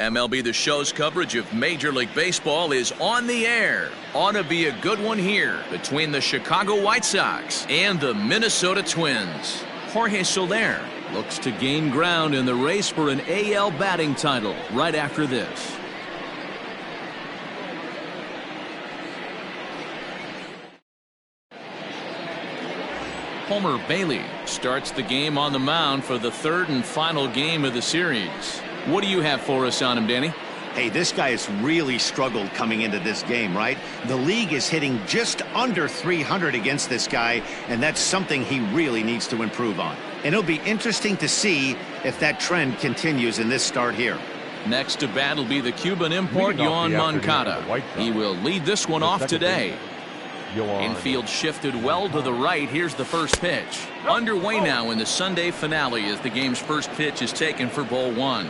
MLB The Show's coverage of Major League Baseball is on the air. Ought to be a good one here between the Chicago White Sox and the Minnesota Twins. Jorge Soler looks to gain ground in the race for an AL batting title right after this. Homer Bailey starts the game on the mound for the third and final game of the series. What do you have for us on him, Danny? Hey, this guy has really struggled coming into this game, right? The league is hitting just under 300 against this guy, and that's something he really needs to improve on. And it'll be interesting to see if that trend continues in this start here. Next to bat will be the Cuban import, Yoan Moncada. He will lead this one off today. Infield shifted well to the right. Here's the first pitch. Underway now in the Sunday finale as the game's first pitch is taken for ball one.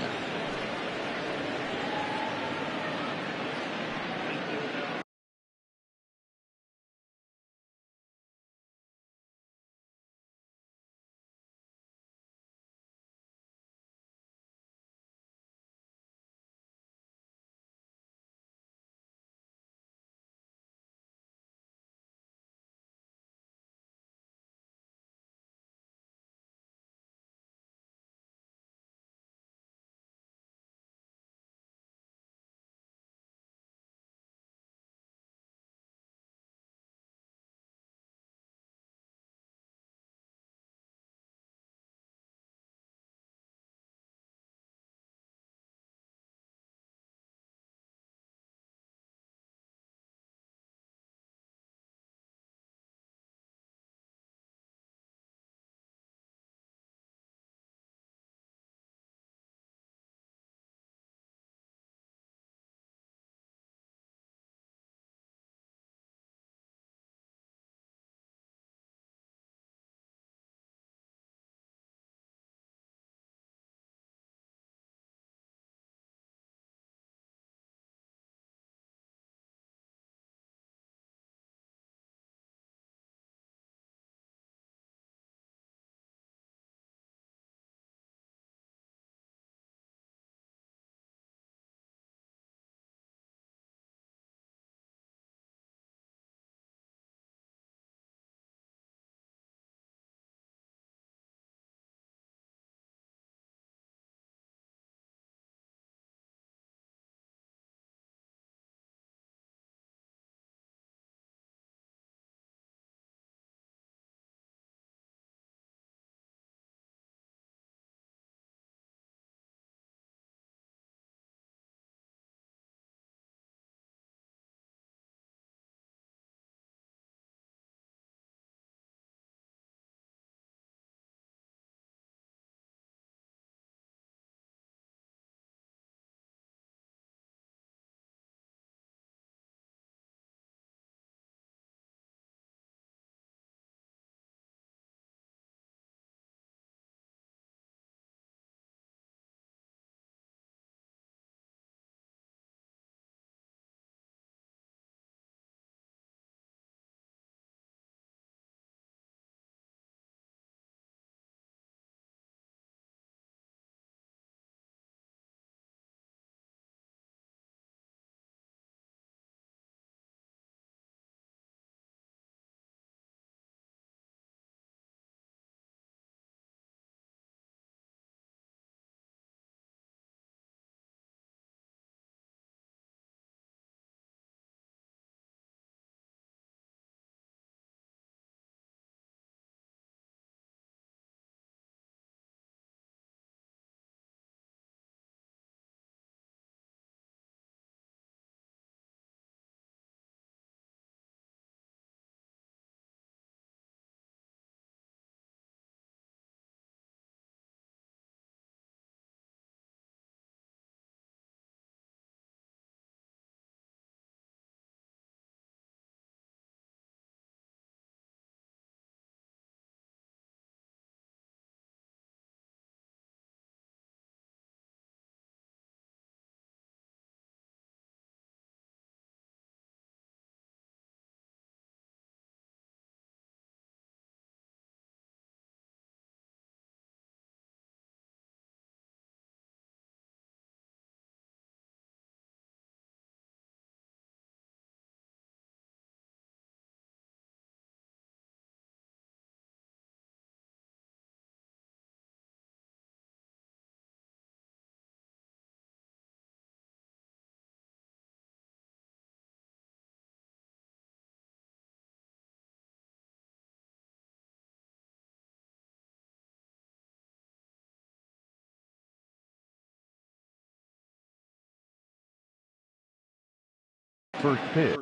First pitch.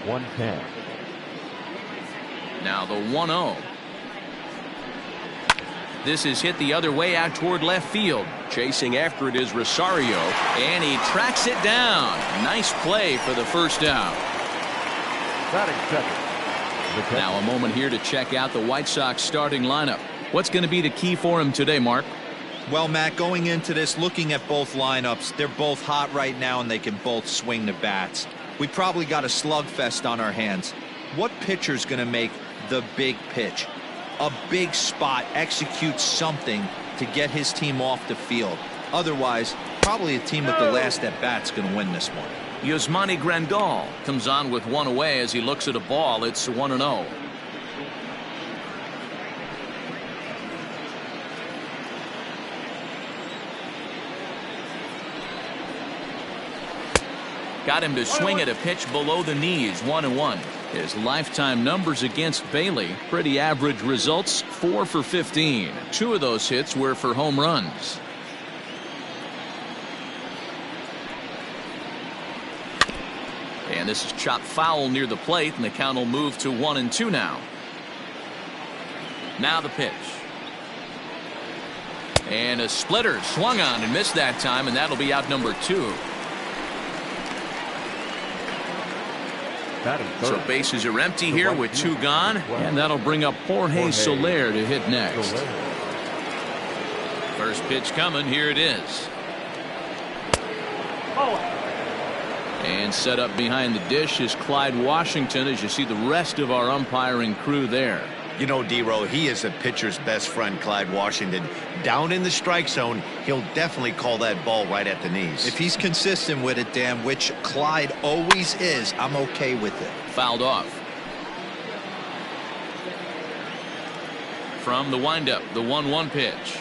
110. Now the 1-0. This is hit the other way out toward left field. Chasing after it is Rosario, and he tracks it down. Nice play for the first out. Batting second. Now a moment here to check out the White Sox starting lineup. What's going to be the key for him today, Mark? Well, Matt, going into this, looking at both lineups, they're both hot right now and they can both swing the bats. We probably got a slugfest on our hands. What pitcher's going to make the big pitch? A big spot, execute something to get his team off the field. Otherwise, probably a team with the last at bat's going to win this one. Yasmani Grandal comes on with one away as he looks at a ball. It's 1-0. Got him to swing at a pitch below the knees. 1-1. His lifetime numbers against Bailey, pretty average results, 4 for 15. 2 of those hits were for home runs. And this is chopped foul near the plate, and the count will move to 1-2 now. Now the pitch. And a splitter swung on and missed that time, and that'll be out number 2. So bases are empty here with 2 gone, and that'll bring up Jorge Soler to hit next. First pitch coming, here it is. And set up behind the dish is Clyde Washington, as you see the rest of our umpiring crew there. You know, D-Row, he is a pitcher's best friend, Clyde Washington. Down in the strike zone, he'll definitely call that ball right at the knees. If he's consistent with it, Dan, which Clyde always is, I'm okay with it. Fouled off. From the windup, the 1-1 pitch.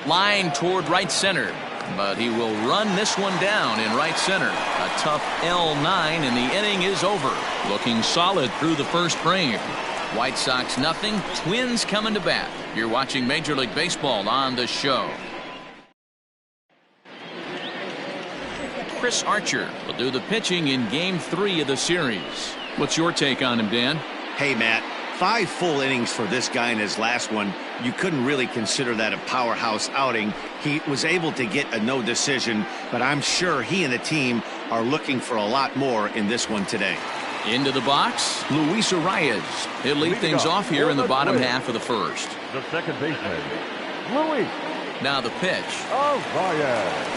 Line toward right center, but he will run this one down in right center. A tough L9, and the inning is over. Looking solid through the first frame. White Sox nothing, Twins coming to bat. You're watching Major League Baseball on The Show. Chris Archer will do the pitching in Game 3 of the series. What's your take on him, Dan? Hey, Matt, 5 full innings for this guy in his last one. You couldn't really consider that a powerhouse outing. He was able to get a no decision, but I'm sure he and the team are looking for a lot more in this one today. Into the box, Luis Arias. He'll lead things off here in the bottom half of the first. The second baseman, Luis. Now the pitch. Arias.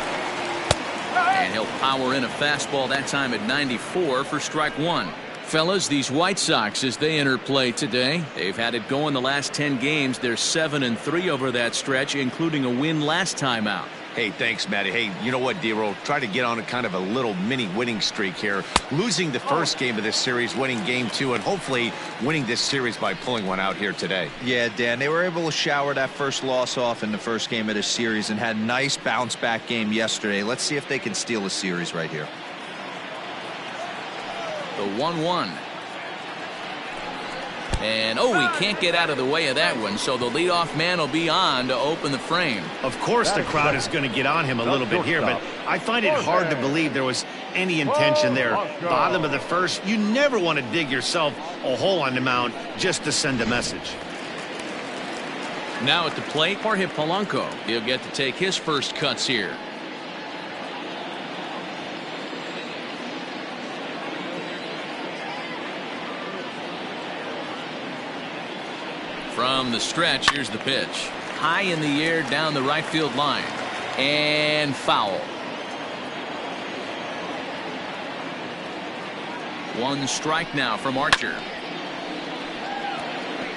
And he'll power in a fastball that time at 94 for strike 1. Fellas, these White Sox, as they enter play today, they've had it going the last 10 games. They're 7-3 over that stretch, including a win last time out. Hey, thanks, Matty. Hey, you know what, D-Roll? Try to get on a kind of a little mini winning streak here. Losing the first game of this series, winning Game 2, and hopefully winning this series by pulling one out here today. Yeah, Dan, they were able to shower that first loss off in the first game of this series and had a nice bounce-back game yesterday. Let's see if they can steal a series right here. The 1-1. And, oh, he can't get out of the way of that one, so the leadoff man will be on to open the frame. Of course the crowd is going to get on him a little bit here, but I find it hard to believe there was any intention there. Bottom of the first, you never want to dig yourself a hole on the mound just to send a message. Now at the plate, Jorge Polanco. He'll get to take his first cuts here. From the stretch, here's the pitch. High in the air down the right field line. And foul. 1 strike now from Archer.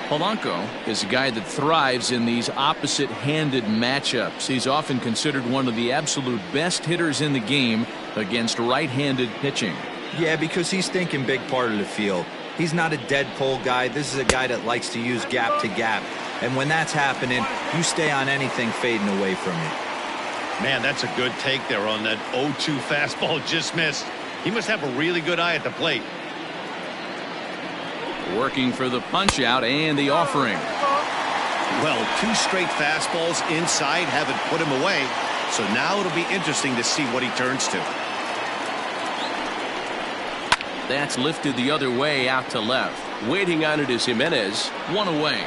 Polanco is a guy that thrives in these opposite-handed matchups. He's often considered one of the absolute best hitters in the game against right-handed pitching. Yeah, because he's thinking big part of the field. He's not a dead pull guy. This is a guy that likes to use gap to gap. And when that's happening, you stay on anything fading away from you. Man, that's a good take there on that 0-2 fastball just missed. He must have a really good eye at the plate. Working for the punch out and the offering. Well, 2 straight fastballs inside haven't put him away. So now it'll be interesting to see what he turns to. That's lifted the other way out to left. Waiting on it is Jimenez. One away.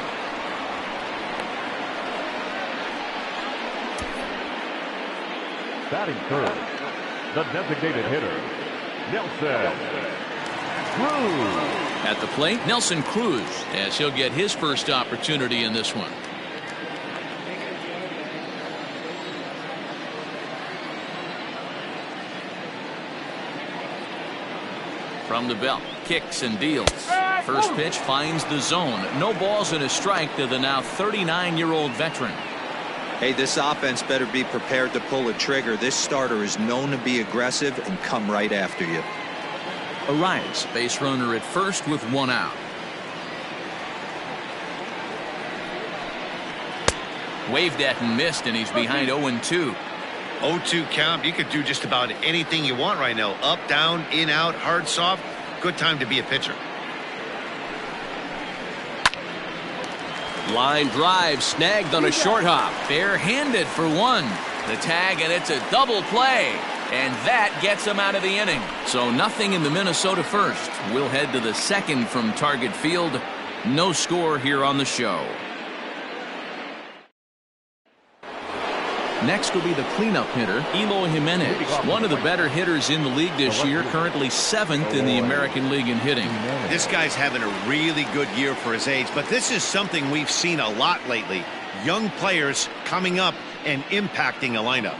Batting third, the designated hitter, Nelson Cruz. At the plate, Nelson Cruz, as he'll get his first opportunity in this one. From the belt, kicks and deals. First pitch finds the zone. No balls and a strike to the now 39-year-old veteran. Hey, this offense better be prepared to pull a trigger. This starter is known to be aggressive and come right after you. Arias, base runner at first with one out. Waved at and missed, and he's behind 0-2. 0-2 count. You could do just about anything you want right now. Up, down, in, out, hard, soft. Good time to be a pitcher. Line drive snagged on a short hop. Bare-handed for one. The tag, and it's a double play. And that gets him out of the inning. So nothing in the Minnesota first. We'll head to the second from Target Field. No score here on the show. Next will be the cleanup hitter, Eloy Jimenez, one of the better hitters in the league this year, currently 7th in the American League in hitting. This guy's having a really good year for his age, but this is something we've seen a lot lately. Young players coming up and impacting a lineup.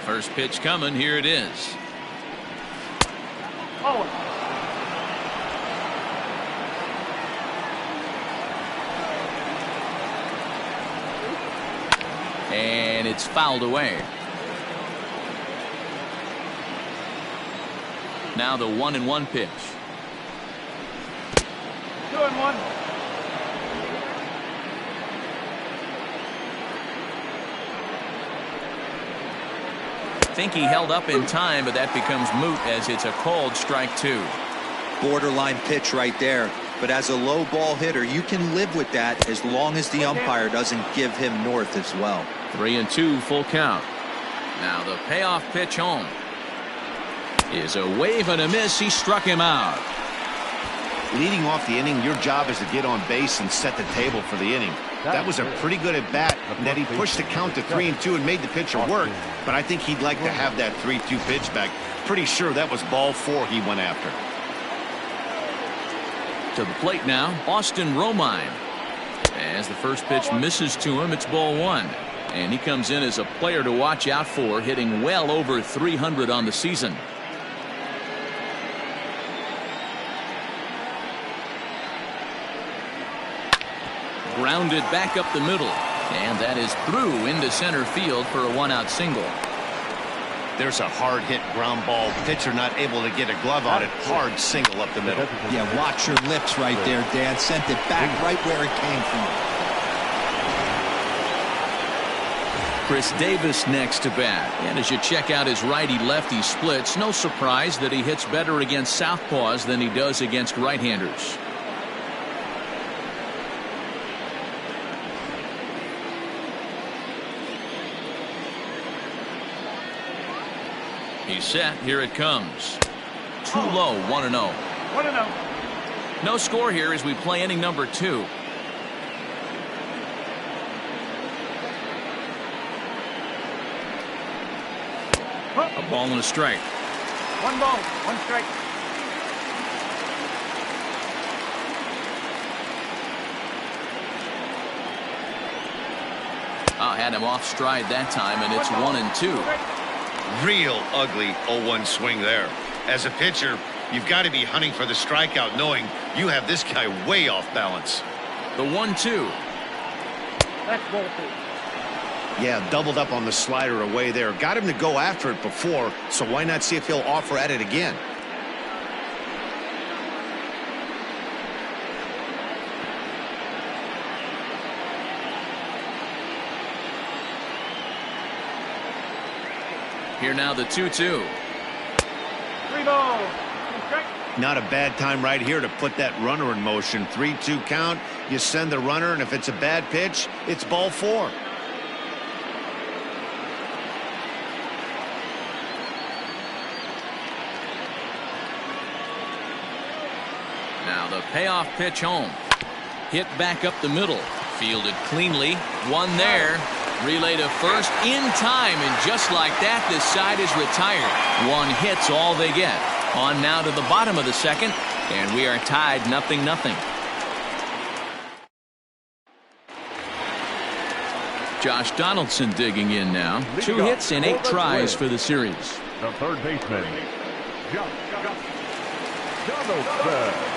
First pitch coming, here it is. And it's fouled away. Now the 1-1 pitch. 2-1. Think he held up in time, but that becomes moot as it's a called strike two. Borderline pitch right there. But as a low ball hitter, you can live with that as long as the umpire doesn't give him north as well. 3-2 full count. Now the payoff pitch home is a wave and a miss. He struck him out. Leading off the inning, your job is to get on base and set the table for the inning. That was a pretty good at bat, and that he pushed the count to 3-2 and made the pitcher work. But I think he'd like to have that 3-2 pitch back. Pretty sure that was ball 4 he went after. To the plate now, Austin Romine. As the first pitch misses to him, it's ball 1. And he comes in as a player to watch out for, hitting well over 300 on the season. Grounded back up the middle. And that is through into center field for a one-out single. There's a hard hit ground ball. Pitcher not able to get a glove on it. Hard single up the middle. Yeah, watch your lips right there, Dan. Sent it back right where it came from. Chris Davis next to bat. And as you check out his righty-lefty splits, no surprise that he hits better against southpaws than he does against right-handers. He's set. Here it comes. Too low. 1-0. 1-0. No score here as we play inning number 2. A ball and a strike. 1 ball, 1 strike. Had him off stride that time, and it's 1-2. Real ugly 0-1 swing there. As a pitcher, you've got to be hunting for the strikeout, knowing you have this guy way off balance. The 1-2. That's ball 2. Yeah, doubled up on the slider away there. Got him to go after it before, so why not see if he'll offer at it again? Here now the 2-2. 3 balls, 2 strikes. Not a bad time right here to put that runner in motion. 3-2 count. You send the runner, and if it's a bad pitch, it's ball 4. Now the payoff pitch home. Hit back up the middle. Fielded cleanly. One there. Relay to first in time, and just like that, this side is retired. One hit's all they get. On now to the bottom of the second, and we are tied 0-0. Josh Donaldson digging in now. 2 hits and 8 tries for the series. The third baseman, Josh Donaldson.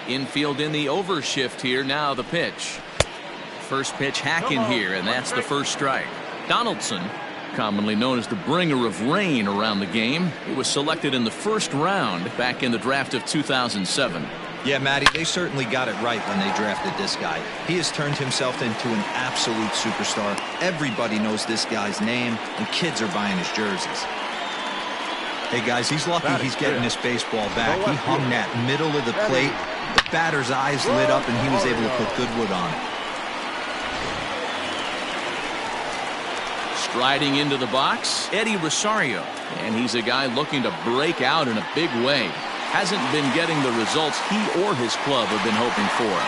Infield in the overshift here. Now the pitch. First pitch hacking here, and that's the first strike. Donaldson, commonly known as the bringer of rain around the game. He was selected in the first round back in the draft of 2007. Yeah, Matty, they certainly got it right when they drafted this guy. He has turned himself into an absolute superstar. Everybody knows this guy's name, and kids are buying his jerseys. Hey, guys, he's lucky he's getting this baseball back. He hung that middle of the plate. The batter's eyes lit up, and he was able to put good wood on it. Striding into the box, Eddie Rosario. And he's a guy looking to break out in a big way. Hasn't been getting the results he or his club have been hoping for.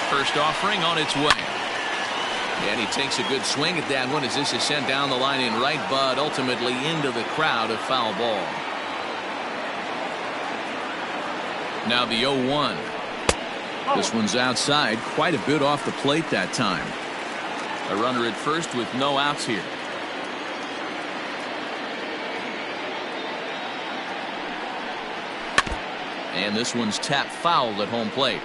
First offering on its way. And he takes a good swing at that one as this is sent down the line in right, but ultimately into the crowd, a foul ball. Now the 0-1. This one's outside, quite a bit off the plate that time. A runner at first with no outs here. And this one's tapped foul at home plate.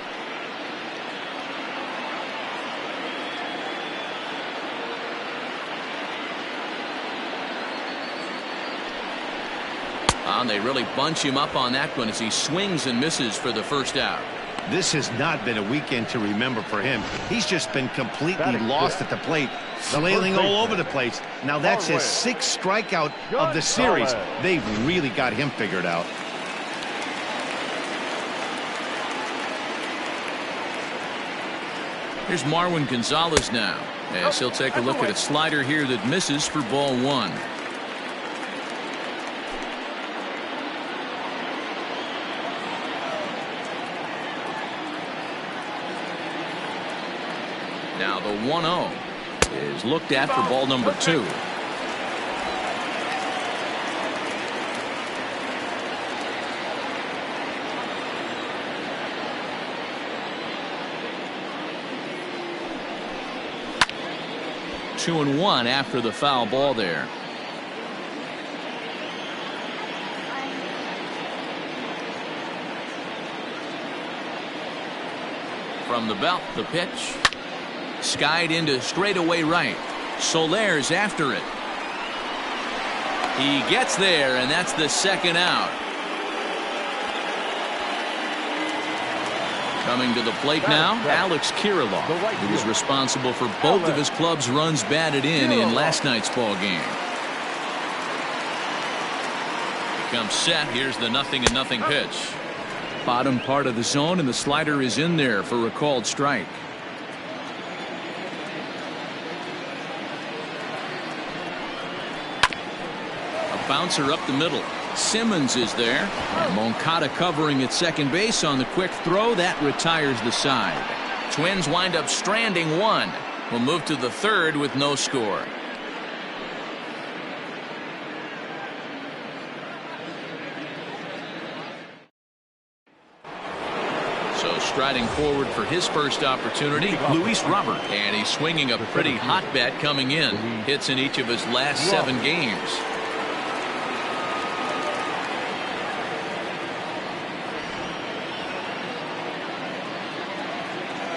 And they really bunch him up on that one as he swings and misses for the first out. This has not been a weekend to remember for him. He's just been completely lost at the plate, flailing all over the place. Now that's his 6th strikeout of the series. They've really got him figured out. Here's Marwin Gonzalez now, as he'll take a look at a slider here that misses for ball 1. Now the 1-0 is looked at for ball number 2. Two and 1 after the foul ball there. From the belt, the pitch. Skied into straightaway right. Soler's after it. He gets there, and that's the second out. Coming to the plate now, Alex Kirilloff, who was responsible for both of his club's runs batted in last night's ball game. Becomes set. Here's the 0-0 pitch. Bottom part of the zone, and the slider is in there for a called strike. Bouncer up the middle. Simmons is there, and Moncada covering at second base on the quick throw. That retires the side. Twins wind up stranding one. Will move to the third with no score. So striding forward for his first opportunity, Luis Robert, and he's swinging a pretty hot bat coming in. Hits in each of his last 7 games.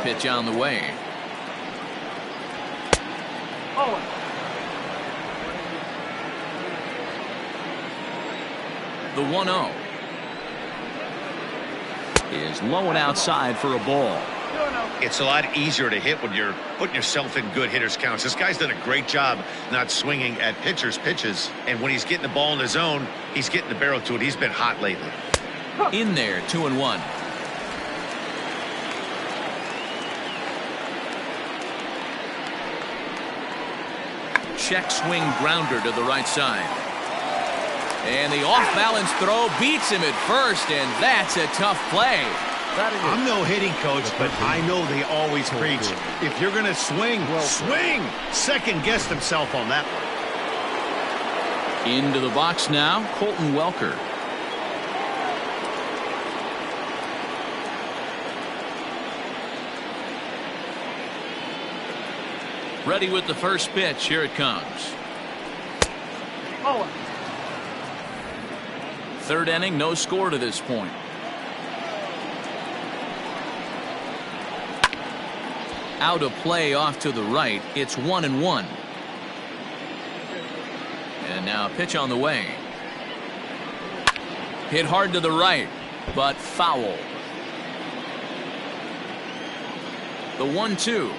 Pitch on the way. The 1-0 is low and outside for a ball. It's a lot easier to hit when you're putting yourself in good hitters counts. This guy's done a great job not swinging at pitchers' pitches. And when he's getting the ball in the zone, he's getting the barrel to it. He's been hot lately. In there, 2-1. Check swing grounder to the right side. And the off-balance throw beats him at first, and that's a tough play. I'm no hitting coach, but I know they always preach, if you're going to swing, swing! Second-guessed himself on that one. Into the box now, Colton Welker. Ready with the first pitch. Here it comes. Oh. Third inning, no score to this point. Out of play off to the right. It's 1-1. And now a pitch on the way. Hit hard to the right, but foul. The 1-2.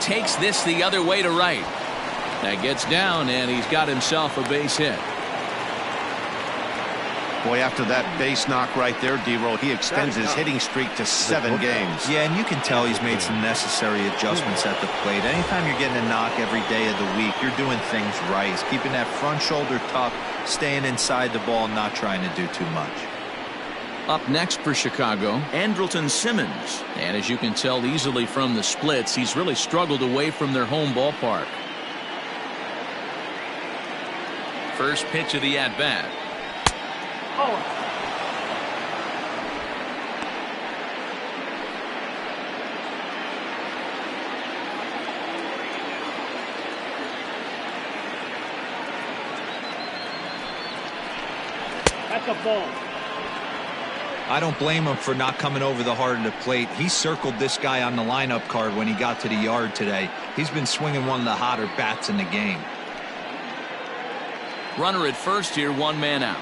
Takes this the other way to right. That gets down, and he's got himself a base hit. Boy, after that base knock right there, D-Roll, he extends his hitting streak to 7 games. Yeah, and you can tell he's made some necessary adjustments at the plate. Anytime you're getting a knock every day of the week, you're doing things right. He's keeping that front shoulder tucked, staying inside the ball, not trying to do too much. Up next for Chicago, Andrelton Simmons. And as you can tell easily from the splits, he's really struggled away from their home ballpark. First pitch of the at-bat. Oh. That's a ball. I don't blame him for not coming over the heart of the plate. He circled this guy on the lineup card when he got to the yard today. He's been swinging one of the hotter bats in the game. Runner at first here, one man out.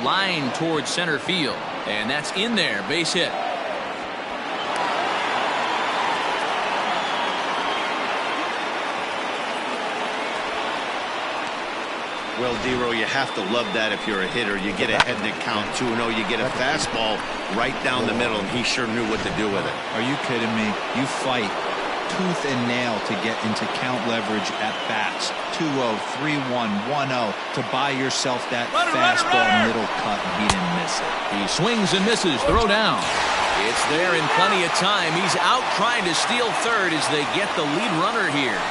Line towards center field, and that's in there. Base hit. Well, D-Roll, you have to love that if you're a hitter. You get ahead in the count 2-0. You get a fastball right down the middle, and he sure knew what to do with it. Are you kidding me? You fight tooth and nail to get into count leverage at bats. 2-0, 3-1, 1-0 to buy yourself that fastball middle cut, and he didn't miss it. He swings and misses. Throw down. It's there in plenty of time. He's out trying to steal third as they get the lead runner here.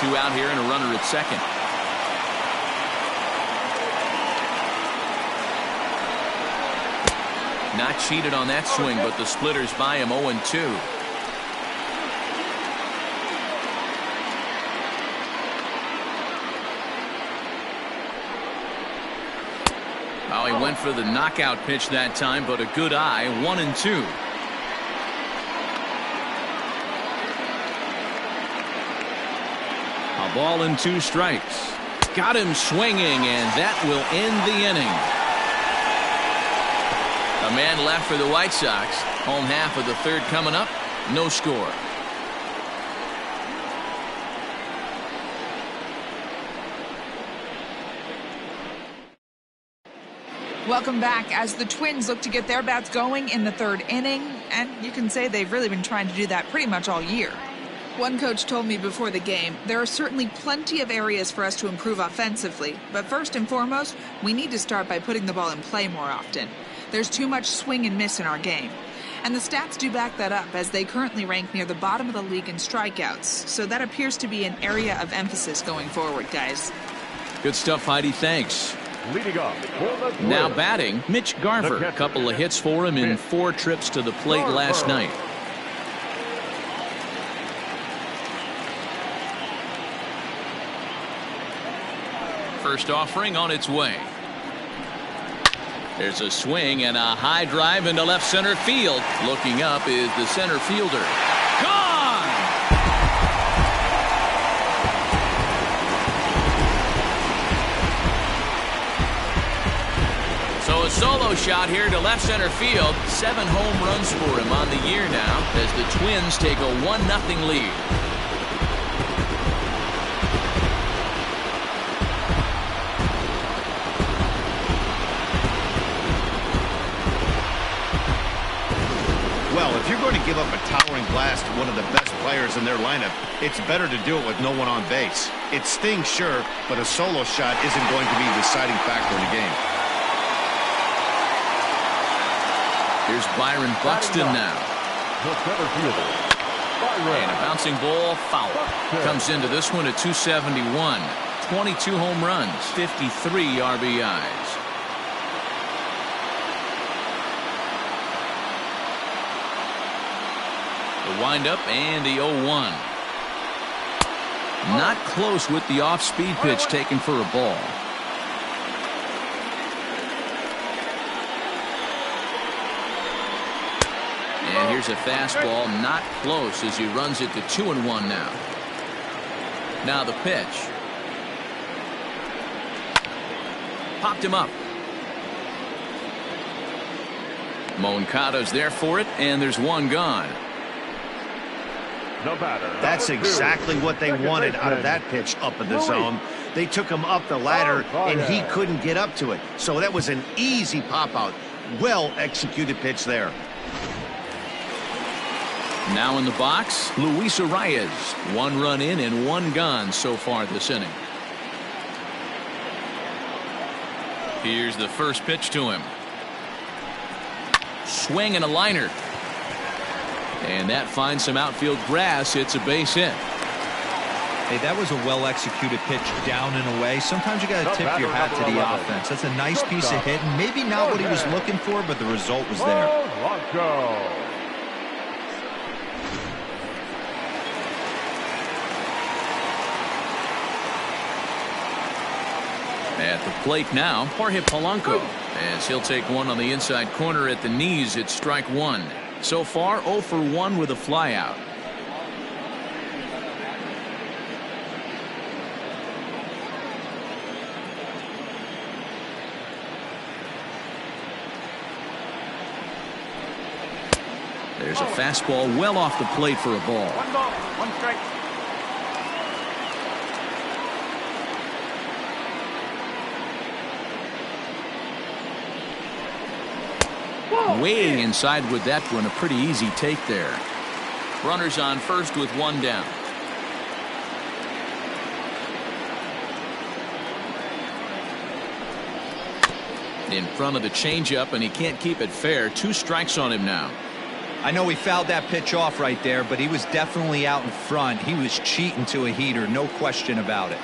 2 out here and a runner at second. Not cheated on that swing, but the splitters by him 0-2. Oh, he went for the knockout pitch that time, but a good eye. 1-2. A ball and 2 strikes. Got him swinging, and that will end the inning. A man left for the White Sox. Home half of the third coming up. No score. Welcome back as the Twins look to get their bats going in the third inning. And you can say they've really been trying to do that pretty much all year. One coach told me before the game, there are certainly plenty of areas for us to improve offensively. But first and foremost, we need to start by putting the ball in play more often. There's too much swing and miss in our game. And the stats do back that up, as they currently rank near the bottom of the league in strikeouts. So that appears to be an area of emphasis going forward, guys. Good stuff, Heidi. Thanks. Leading off for the Now Twins, batting, Mitch Garver. A couple of hits for him in 4 trips to the plate last night. First offering on its way. There's a swing and a high drive into left center field. Looking up is the center fielder. Gone! a solo shot here to left center field. 7 home runs for him on the year now as the Twins take a 1-0 lead. Well, if you're going to give up a towering blast to one of the best players in their lineup, it's better to do it with no one on base. It stings, sure, but a solo shot isn't going to be the deciding factor in the game. Here's Byron Buxton now. The center fielder, Byron. And a bouncing ball foul. Comes into this one at 271. 22 home runs, 53 RBIs. The windup and the 0-1. Not close with the off-speed pitch taken for a ball. And here's a fastball, not close as he runs it to 2-1 now. Now the pitch. Popped him up. Moncado's there for it, and there's one gone. That's exactly what they wanted out of that pitch up in the zone. They took him up the ladder, and he couldn't get up to it. So that was an easy pop-out. Well-executed pitch there. Now in the box, Luis Arias. 1 run in and 1 gone so far this inning. Here's the first pitch to him. Swing and a liner. And that finds some outfield grass. It's a base hit. Hey, that was a well-executed pitch down and away. Sometimes you got to tip your hat to the offense. That's a nice piece of hitting. Maybe not what he was looking for, but the result was there. At the plate now, Jorge Polanco, as he'll take one on the inside corner at the knees. It's strike 1. So far, 0 for 1 with a flyout. There's a fastball well off the plate for a ball. 1 ball, 1 strike. Way inside with that one. A pretty easy take there. Runners on first with 1 down. In front of the changeup, and he can't keep it fair. 2 strikes on him now. I know he fouled that pitch off right there, but he was definitely out in front. He was cheating to a heater, no question about it.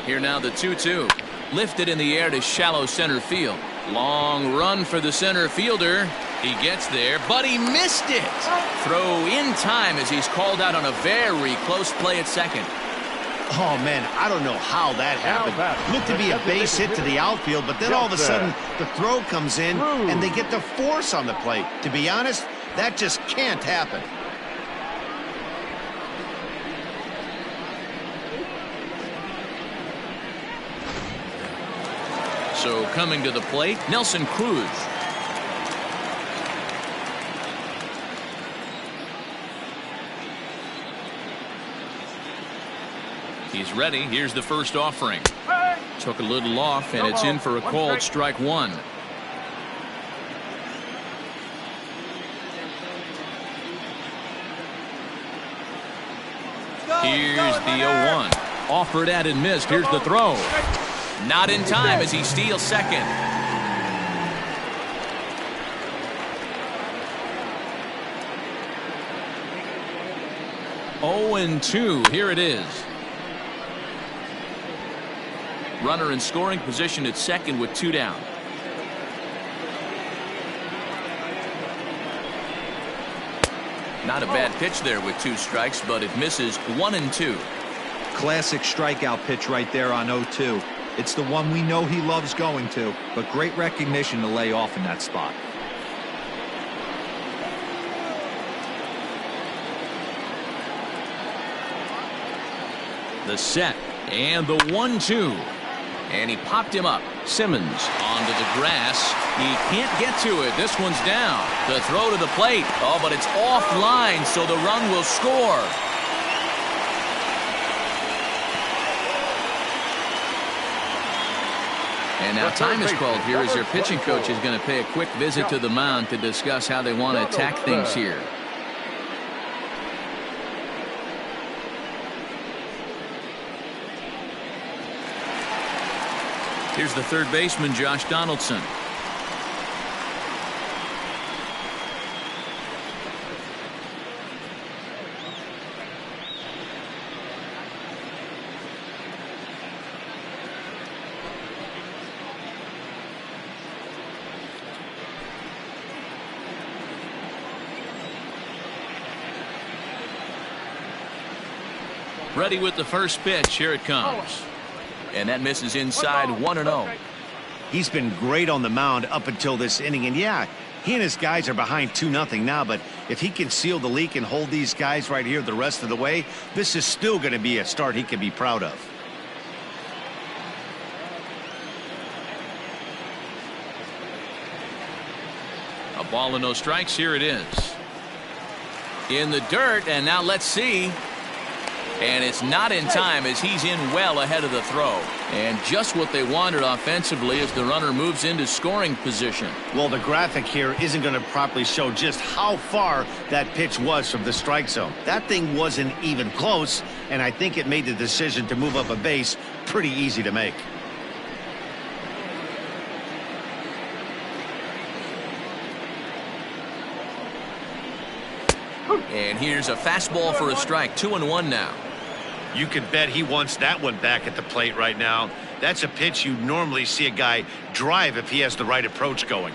Here now the 2-2. Lifted in the air to shallow center field. Long run for the center fielder. He gets there, but he missed it. Throw in time as he's called out on a very close play at second. Oh, man, I don't know how that happened. Looked to be a base hit to the outfield, but then all of a sudden the throw comes in and they get the force on the plate. To be honest, that just can't happen. So coming to the plate, Nelson Cruz. He's ready. Here's the first offering. Took a little off, and it's in for a called strike 1. Here's the 0-1. Offered at and missed. Here's the throw. Not in time as he steals second. Oh, and 2. Here it is. Runner in scoring position at second with 2 down. Not a bad pitch there with 2 strikes, but it misses 1 and 2. Classic strikeout pitch right there on 0-2. It's the one we know he loves going to, but great recognition to lay off in that spot. The set and the 1-2. And he popped him up. Simmons onto the grass. He can't get to it. This one's down. The throw to the plate. Oh, but it's offline, so the run will score. And now time is called here as their pitching coach is going to pay a quick visit to the mound to discuss how they want to attack things here. Here's the third baseman, Josh Donaldson. Ready with the first pitch. Here it comes. And that misses inside 1-0. He's been great on the mound up until this inning. And yeah, he and his guys are behind 2-0 now. But if he can seal the leak and hold these guys right here the rest of the way, this is still going to be a start he can be proud of. A ball and no strikes. Here it is. In the dirt. And now let's see. And it's not in time as he's in well ahead of the throw. And just what they wanted offensively as the runner moves into scoring position. Well, the graphic here isn't going to properly show just how far that pitch was from the strike zone. That thing wasn't even close, and I think it made the decision to move up a base pretty easy to make. And here's a fastball for a strike. 2-1 now. You can bet he wants that one back at the plate right now. That's a pitch you normally see a guy drive if he has the right approach going.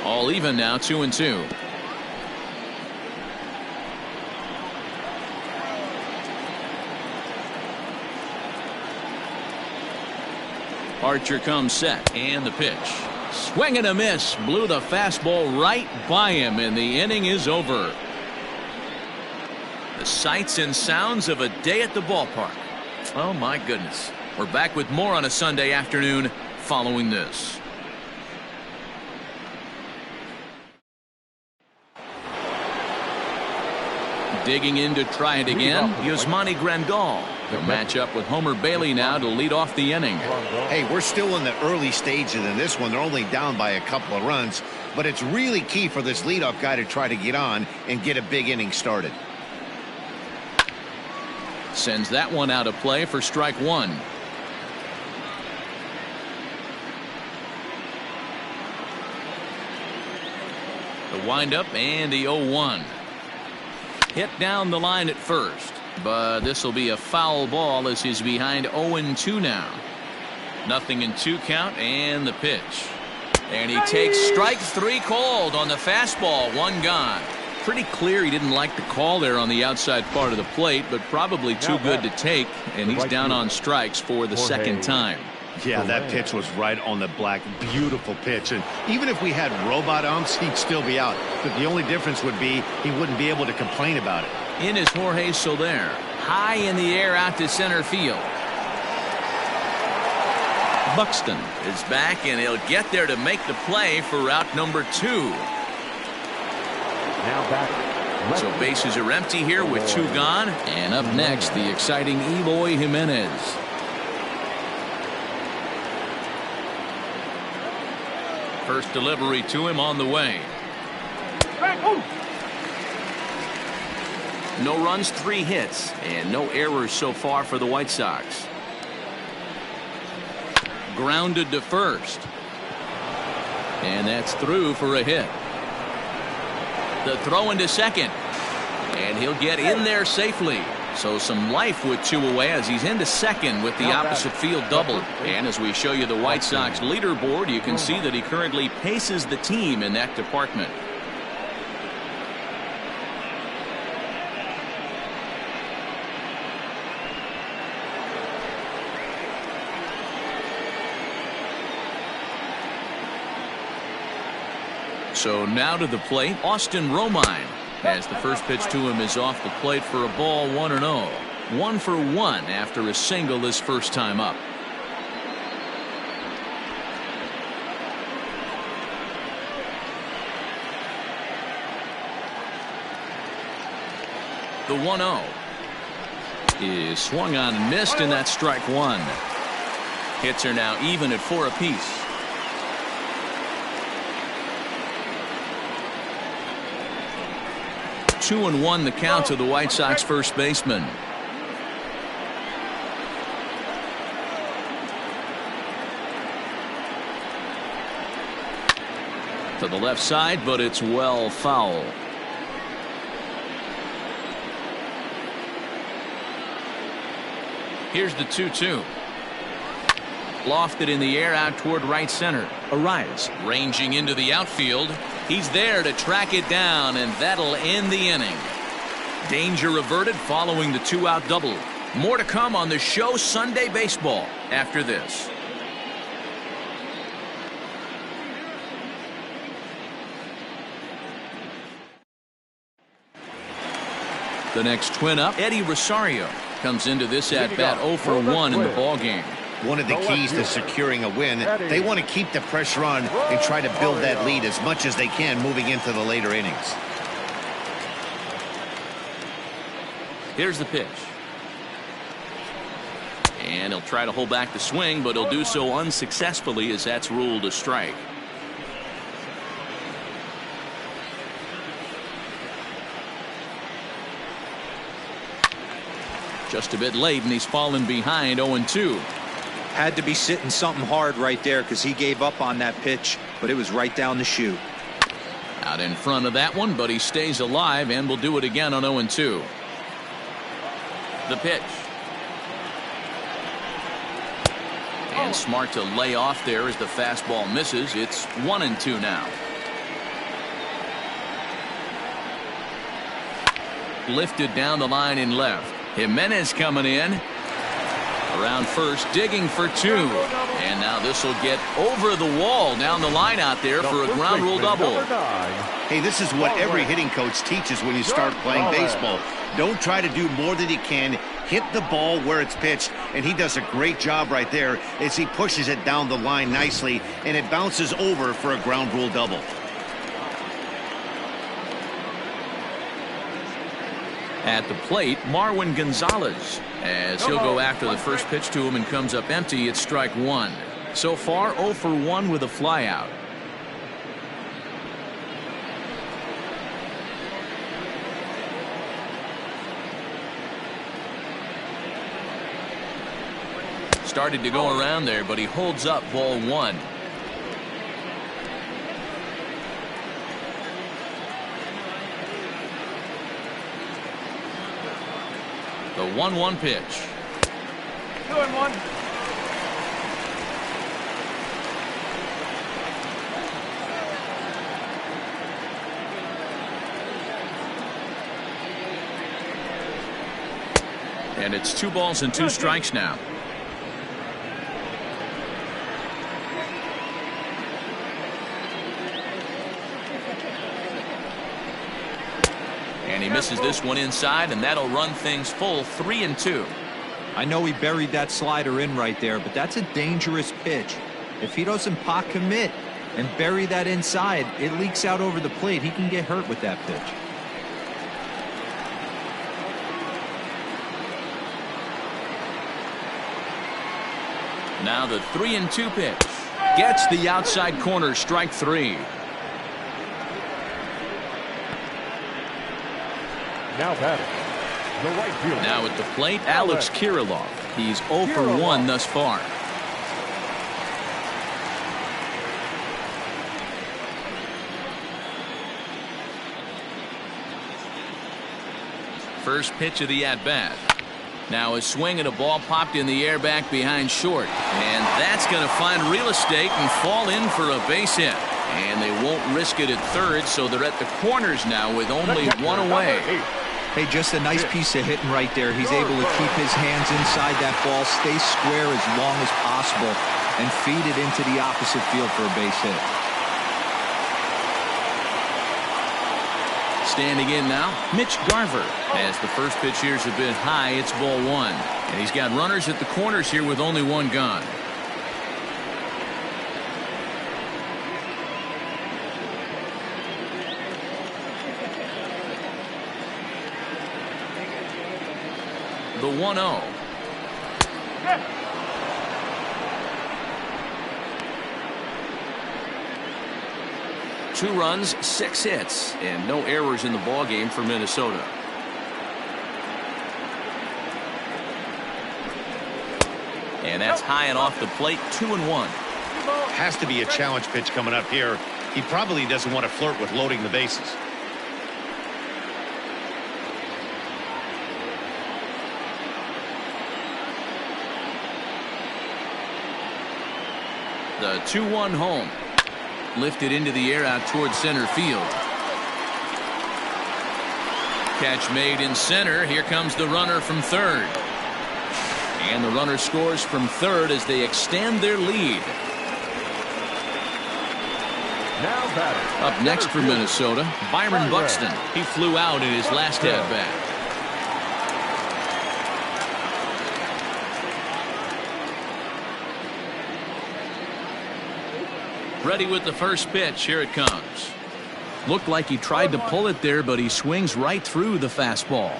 All even now, 2-2. Archer comes set, and the pitch. Swing and a miss. Blew the fastball right by him, and the inning is over. The sights and sounds of a day at the ballpark. Oh, my goodness. We're back with more on a Sunday afternoon following this. Digging in to try it again, Yasmani Grandal. They'll match up with Homer Bailey now to lead off the inning. Hey, we're still in the early stages in this one. They're only down by a couple of runs, but it's really key for this leadoff guy to try to get on and get a big inning started. Sends that one out of play for strike one. The windup and the 0-1. Hit down the line at first, but this will be a foul ball as he's behind 0-2 now. Nothing in 2 count, and the pitch. And he takes strike 3 called on the fastball. 1 gone. Pretty clear he didn't like the call there on the outside part of the plate, but probably too good to take, and he's down on strikes for the second time. Yeah, that pitch was right on the black. Beautiful pitch. And even if we had robot umps, he'd still be out. But the only difference would be he wouldn't be able to complain about it. In is Jorge Soler. High in the air out to center field. Buxton is back, and he'll get there to make the play for route number 2. Now back. So bases are empty here with 2 gone. And up next, the exciting Eloy Jimenez. First delivery to him on the way. No runs, 3 hits, and no errors so far for the White Sox. Grounded to first. And that's through for a hit. The throw into second. And he'll get in there safely. So some life with 2 away as he's into second with the opposite field double. And as we show you the White Sox leaderboard, you can see that he currently paces the team in that department. So now to the plate, Austin Romine. as the first pitch to him is off the plate for a ball, 1-0. 1 for 1 after a single his first time up. The 1-0 is swung on and missed, and that's strike one. Hits are now even at 4 apiece. Two and one the count to the White Sox first baseman. To the left side, but it's well foul. Here's the 2-2. Lofted in the air out toward right center. Arias ranging into the outfield. He's there to track it down, and that'll end the inning. Danger averted following the 2-out double. More to come on the show Sunday Baseball after this. The next Twin up, Eddie Rosario, comes into this at-bat 0 for 1 in the ballgame. One of the keys to securing a win, they want to keep the pressure on and try to build that lead as much as they can moving into the later innings. Here's the pitch. And he'll try to hold back the swing, but he'll do so unsuccessfully as that's ruled a strike. Just a bit late, and he's fallen behind 0-2. Had to be sitting something hard right there because he gave up on that pitch, but it was right down the chute. Out in front of that one, but he stays alive and will do it again on 0-2. The pitch. And smart to lay off there as the fastball misses. It's 1-2 now. Lifted down the line in left. Jimenez coming in. Around first, digging for 2. And now this will get over the wall down the line out there for a ground rule double. Hey, this is what every hitting coach teaches when you start playing baseball. Don't try to do more than you can. Hit the ball where it's pitched, and he does a great job right there as he pushes it down the line nicely, and it bounces over for a ground rule double. At the plate, Marwin Gonzalez, as he'll go after the first pitch to him and comes up empty. It's strike one. So far 0 for 1 with a flyout. Started to go around there, but he holds up ball 1. The 1-1 pitch. 2-1. And it's 2 balls and 2 strikes now. And he misses this one inside, and that'll run things full 3-2. I know he buried that slider in right there, but that's a dangerous pitch. If he doesn't pot commit and bury that inside, it leaks out over the plate. He can get hurt with that pitch. Now the 3-2 pitch. Gets the outside corner, strike 3. Now batting, the right fielder. Now at the plate, Alex Kirilloff. He's 0 for 1 thus far. First pitch of the at-bat. Now a swing and a ball popped in the air back behind short. And that's going to find real estate and fall in for a base hit. And they won't risk it at third, so they're at the corners now with only 1 away. Hey, just a nice piece of hitting right there. He's able to keep his hands inside that ball, stay square as long as possible, and feed it into the opposite field for a base hit. Standing in now, Mitch Garver. As the first pitch here is a bit high, it's ball one. And he's got runners at the corners here with only one gone. The 1-0. Two runs, 6 hits, and no errors in the ballgame for Minnesota. And that's high and off the plate, 2-1. Has to be a challenge pitch coming up here. He probably doesn't want to flirt with loading the bases. The 2-1 home. Lifted into the air out towards center field. Catch made in center. Here comes the runner from third. And the runner scores from third as they extend their lead. Now batting. Up next for Minnesota, Byron Buxton. He flew out in his last at-bat. Ready with the first pitch. Here it comes. Looked like he tried to pull it there, but he swings right through the fastball.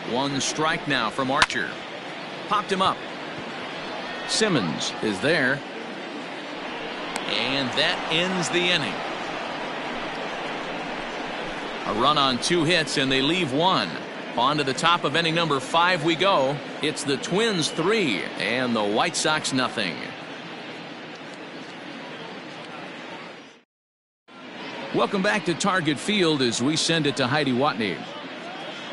One strike now from Archer. Popped him up. Simmons is there. And that ends the inning. A run on 2 hits, and they leave 1. On to the top of inning number 5 we go. It's the Twins 3 and the White Sox nothing. Welcome back to Target Field as we send it to Heidi Watney.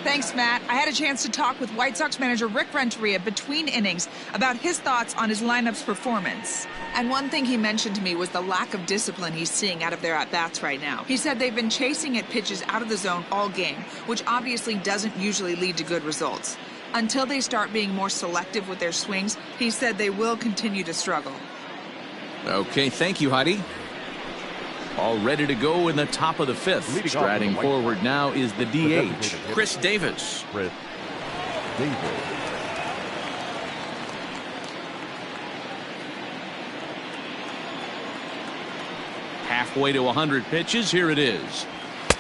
Thanks, Matt. I had a chance to talk with White Sox manager Rick Renteria between innings about his thoughts on his lineup's performance. And one thing he mentioned to me was the lack of discipline he's seeing out of their at-bats right now. He said they've been chasing at pitches out of the zone all game, which obviously doesn't usually lead to good results. Until they start being more selective with their swings, he said they will continue to struggle. Okay, thank you, Heidi. All ready to go in the top of the 5th. Striding forward now is the DH, Chris Davis. Chris Davis. Halfway to 100 pitches. Here it is.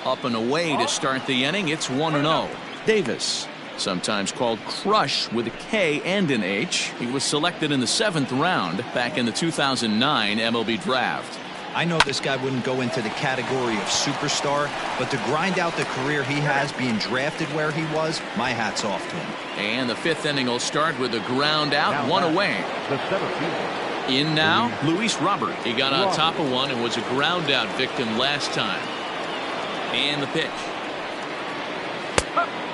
Up and away to start the inning. It's 1-0. Davis, sometimes called Crush with a K and an H. He was selected in the 7th round back in the 2009 MLB draft. I know this guy wouldn't go into the category of superstar, but to grind out the career he has being drafted where he was, my hat's off to him. And the 5th inning will start with a ground out, 1 away. The center fielder. In now, Luis Robert. He got on top of one and was a ground out victim last time. And the pitch.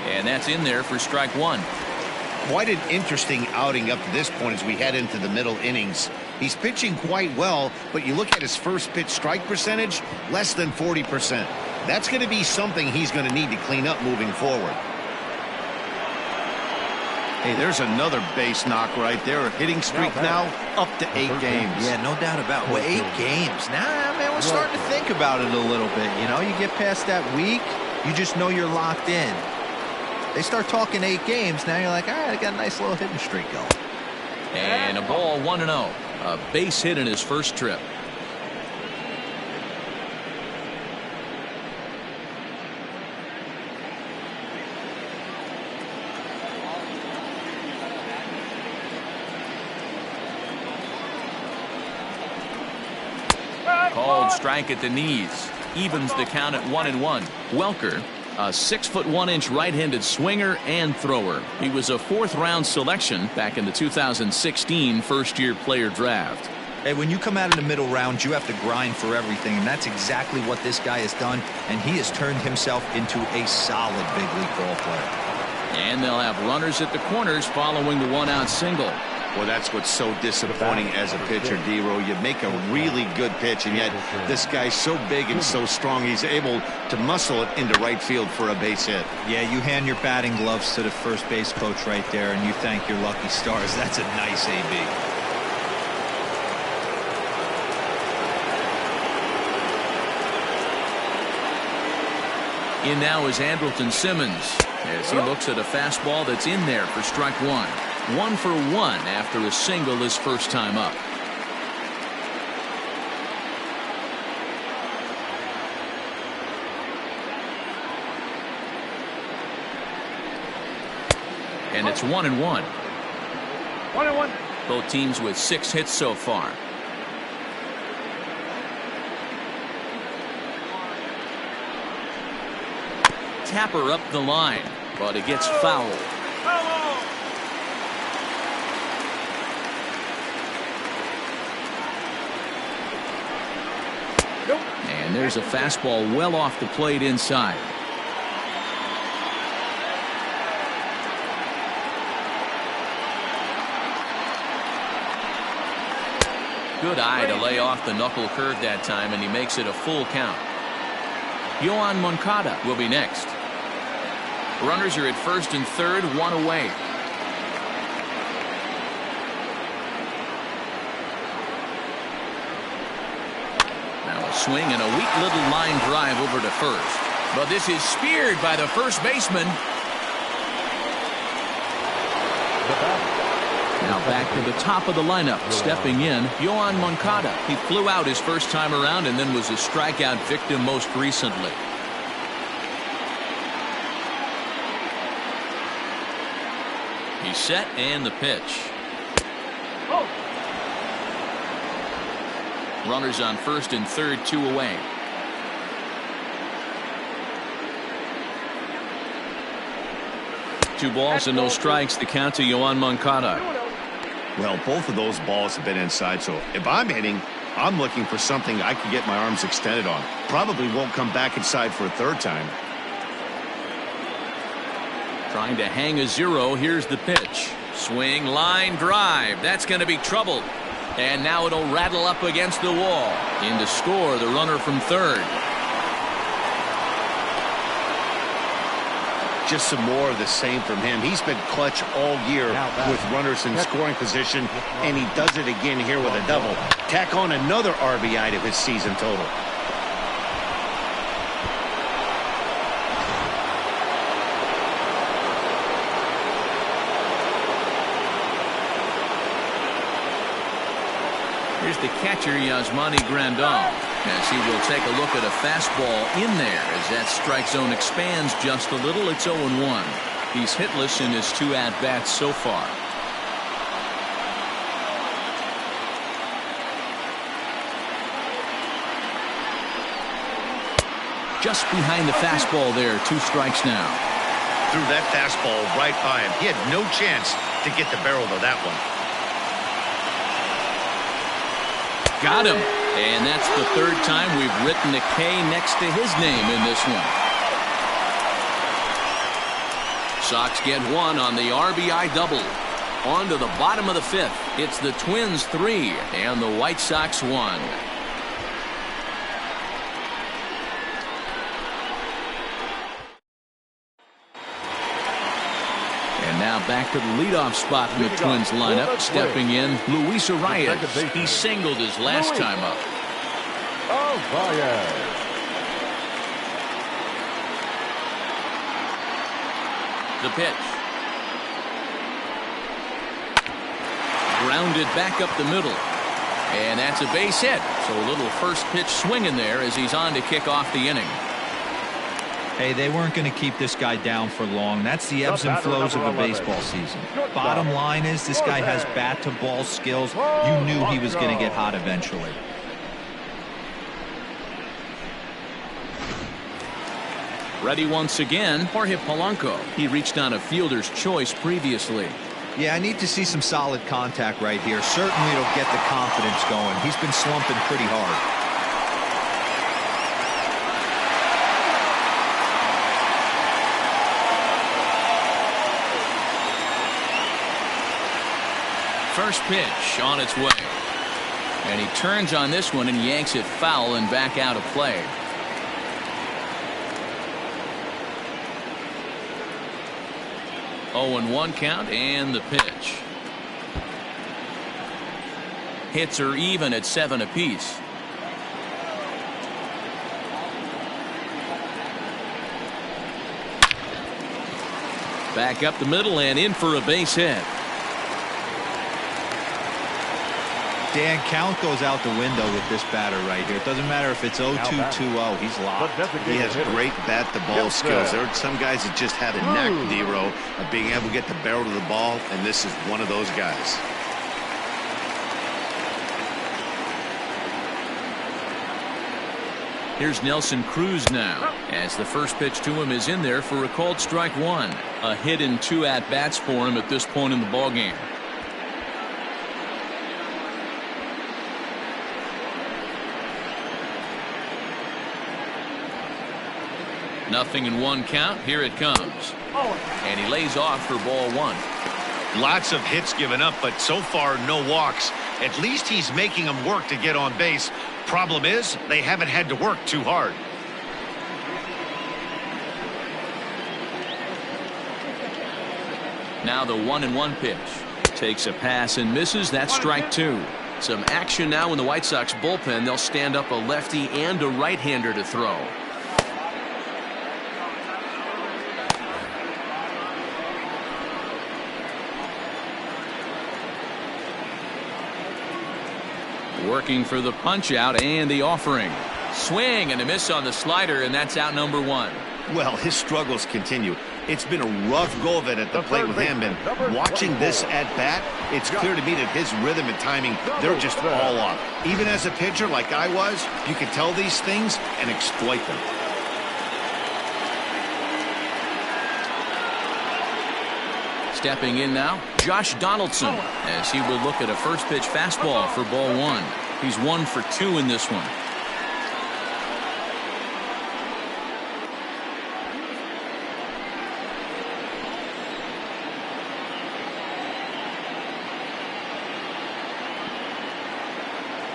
And that's in there for strike 1. Quite an interesting outing up to this point as we head into the middle innings. He's pitching quite well, but you look at his first pitch strike percentage, less than 40%. That's going to be something he's going to need to clean up moving forward. Hey, there's another base knock right there. A hitting streak now up to 8 games. Yeah, no doubt about it. Well, 8 games. Nah, man, we're starting to think about it a little bit. You know, you get past that week, you just know you're locked in. They start talking 8 games, now you're like, all right, I got a nice little hitting streak going. And a ball, 1-0. A base hit in his first trip. Called strike at the knees. Evens the count at 1-1. Welker, a 6'1" right-handed swinger and thrower. He was a 4th round selection back in the 2016 first-year player draft. Hey, when you come out in the middle round, you have to grind for everything, and that's exactly what this guy has done, and he has turned himself into a solid big league ball player. And they'll have runners at the corners following the 1-out single. Well, that's what's so disappointing as a pitcher, D-Row. You make a really good pitch, and yet this guy's so big and so strong, he's able to muscle it into right field for a base hit. Yeah, you hand your batting gloves to the first base coach right there, and you thank your lucky stars. That's a nice AB. In now is Andrelton Simmons as he looks at a fastball that's in there for strike one. 1 for 1 after a single his first time up. And it's 1-1. 1-1. Both teams with 6 hits so far. Tapper up the line, but it gets fouled. And there's a fastball well off the plate inside. Good eye to lay off the knuckle curve that time, and he makes it a full count. Yoan Moncada will be next. Runners are at first and third, 1 away. Now a swing and a weak little line drive over to first. But this is speared by the first baseman. Now back to the top of the lineup. Stepping in, Yoan Moncada. He flew out his first time around and then was a strikeout victim most recently. He's set and the pitch. Runners on first and third, 2 away. Two balls and no strikes. The count to Yoan Moncada. Well, both of those balls have been inside, so if I'm hitting, I'm looking for something I can get my arms extended on. Probably won't come back inside for a third time. Trying to hang a 0. Here's the pitch. Swing, line drive. That's going to be trouble. And now it'll rattle up against the wall. In to score the runner from third. Just some more of the same from him. He's been clutch all year with runners in scoring position, and he does it again here with a double. Tack on another RBI to his season total. Here's the catcher, Yasmani Grandal, as he will take a look at a fastball in there as that strike zone expands just a little. It's 0-1. He's hitless in his 2 at-bats so far. Just behind the fastball there. 2 strikes now. Threw that fastball right by him. He had no chance to get the barrel to that one. Got him. And that's the 3rd time we've written a K next to his name in this one. Sox get 1 on the RBI double. On to the bottom of the 5th. It's the Twins 3 and the White Sox 1. And now back to the leadoff spot in the Twins lineup. Stepping in, Luis Arias. He singled his last time up. The pitch. Grounded back up the middle. And that's a base hit. So a little first pitch swing in there as he's on to kick off the inning. Hey, they weren't going to keep this guy down for long. That's the ebbs and flows of a baseball season. Bottom line is this guy has bat-to-ball skills. You knew he was going to get hot eventually. Ready once again, Jorge Polanco. He reached on a fielder's choice previously. Yeah, I need to see some solid contact right here. Certainly it'll get the confidence going. He's been slumping pretty hard. First pitch on its way. And he turns on this one and yanks it foul and back out of play. Oh, and 1 count and the pitch. Hits are even at 7 apiece. Back up the middle and in for a base hit. Dan, count goes out the window with this batter right here. It doesn't matter if it's 0-2, 2-0. He's locked. He has great bat-to-ball skills. There are some guys that just have a knack, Dero, of being able to get the barrel to the ball, and this is one of those guys. Here's Nelson Cruz now, as the first pitch to him is in there for a called strike one. A hit and 2 at-bats for him at this point in the ballgame. Nothing in 1 count. Here it comes. And he lays off for ball 1. Lots of hits given up, but so far no walks. At least he's making them work to get on base. Problem is, they haven't had to work too hard. Now the 1-1 pitch. Takes a pass and misses. That's strike 2. Some action now in the White Sox bullpen. They'll stand up a lefty and a right-hander to throw. Working for the punch out and the offering. Swing and a miss on the slider, and that's out number 1. Well, his struggles continue. It's been a rough go of it at the plate with him, and watching this at bat, it's clear to me that his rhythm and timing, they're just all off. Even as a pitcher like I was, you can tell these things and exploit them. Stepping in now, Josh Donaldson, as he will look at a first pitch fastball for ball 1. He's 1 for 2 in this one.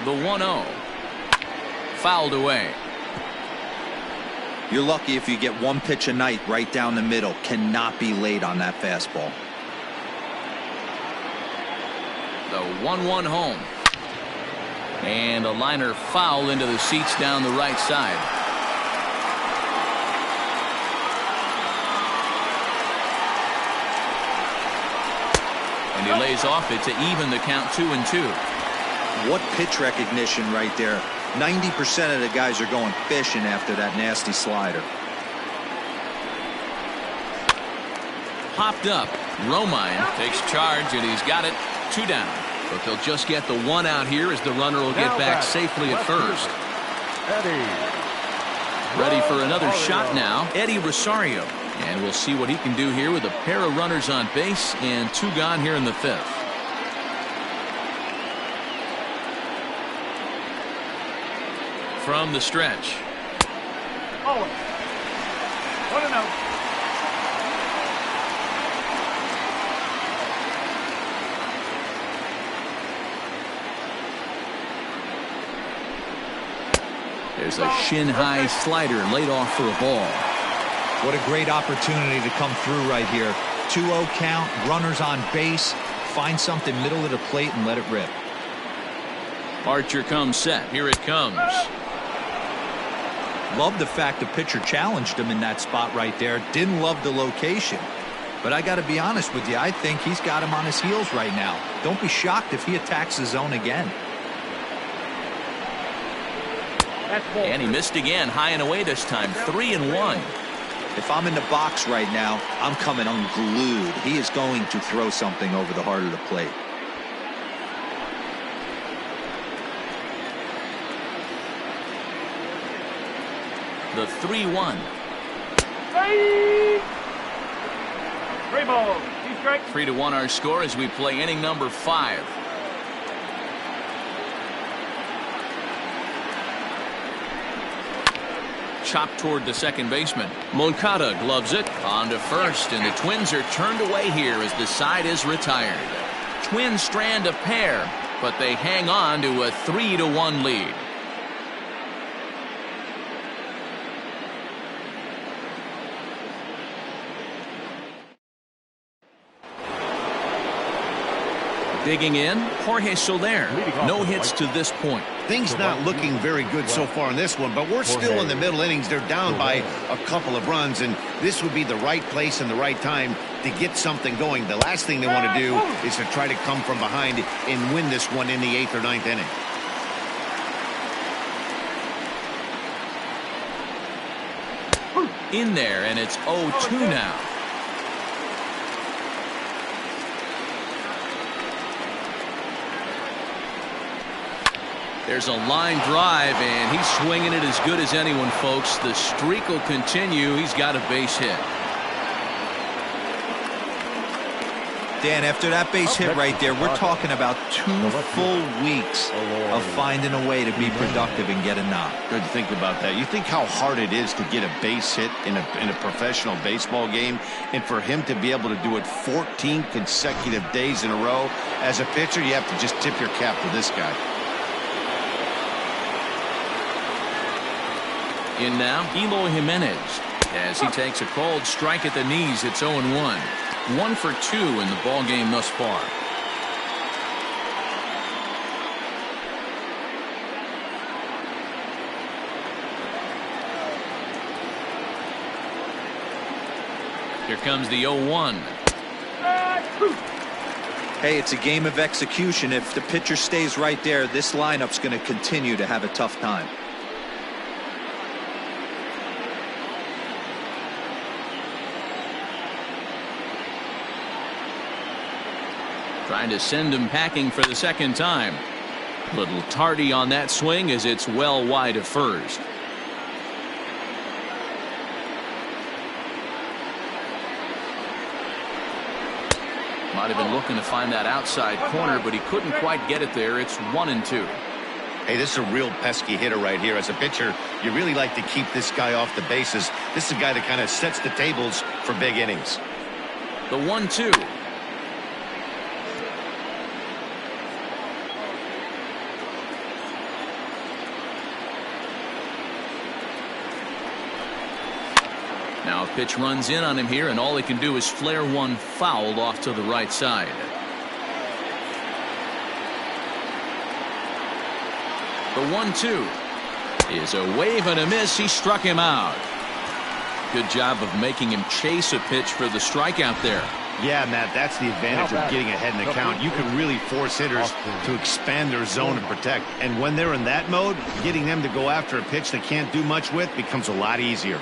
The 1-0. Fouled away. You're lucky if you get 1 pitch a night right down the middle. Cannot be late on that fastball. The 1-1 home. And a liner foul into the seats down the right side. And he lays off it to even the count 2-2. What pitch recognition right there. 90% of the guys are going fishing after that nasty slider. Popped up. Romine takes charge, and he's got it. 2 down. But they'll just get the 1 out here as the runner will get back safely at first. Ready for another shot now, Eddie Rosario. And we'll see what he can do here with a pair of runners on base and 2 gone here in the 5th. From the stretch. 1-0. There's a shin-high slider laid off for a ball. What a great opportunity to come through right here. 2-0 count, runners on base. Find something middle of the plate and let it rip. Archer comes set. Here it comes. Love the fact the pitcher challenged him in that spot right there. Didn't love the location. But I got to be honest with you, I think he's got him on his heels right now. Don't be shocked if he attacks the zone again. And he missed again, high and away this time. 3-1. If I'm in the box right now, I'm coming unglued. He is going to throw something over the heart of the plate. The 3-1. 3 balls. 3-1 our score as we play inning number 5. Chopped toward the second baseman. Moncada gloves it on to first, and the Twins are turned away here as the side is retired. Twins strand a pair, but they hang on to a 3-1 lead. Digging in, Jorge Soler. No hits to this point. Things not looking very good so far in this one, but we're still in the middle innings. They're down by a couple of runs, and this would be the right place and the right time to get something going. The last thing they want to do is to try to come from behind and win this one in the 8th or 9th inning. In there, and it's 0-2 now. There's a line drive, and he's swinging it as good as anyone, folks. The streak will continue. He's got a base hit. Dan, after that base hit right there, we're talking about 2 full weeks of finding a way to be productive and get a knock. Good to think about that. You think how hard it is to get a base hit in a professional baseball game, and for him to be able to do it 14 consecutive days in a row. As a pitcher, you have to just tip your cap to this guy. In now, Eloy Jimenez. As he takes a cold strike at the knees, it's 0-1. 1 for 2 in the ball game thus far. Here comes the 0-1. Hey, it's a game of execution. If the pitcher stays right there, this lineup's going to continue to have a tough time. Trying to send him packing for the second time. Little tardy on that swing as it's well wide of first. Might have been looking to find that outside corner, but he couldn't quite get it there. It's 1-2. Hey, this is a real pesky hitter right here. As a pitcher, you really like to keep this guy off the bases. This is a guy that kind of sets the tables for big innings. The 1-2. Now a pitch runs in on him here, and all he can do is flare one foul off to the right side. The 1-2 is a wave and a miss. He struck him out. Good job of making him chase a pitch for the strikeout there. Yeah, Matt, that's the advantage of getting ahead in the count. You can really force hitters to expand their zone and protect. And when they're in that mode, getting them to go after a pitch they can't do much with becomes a lot easier.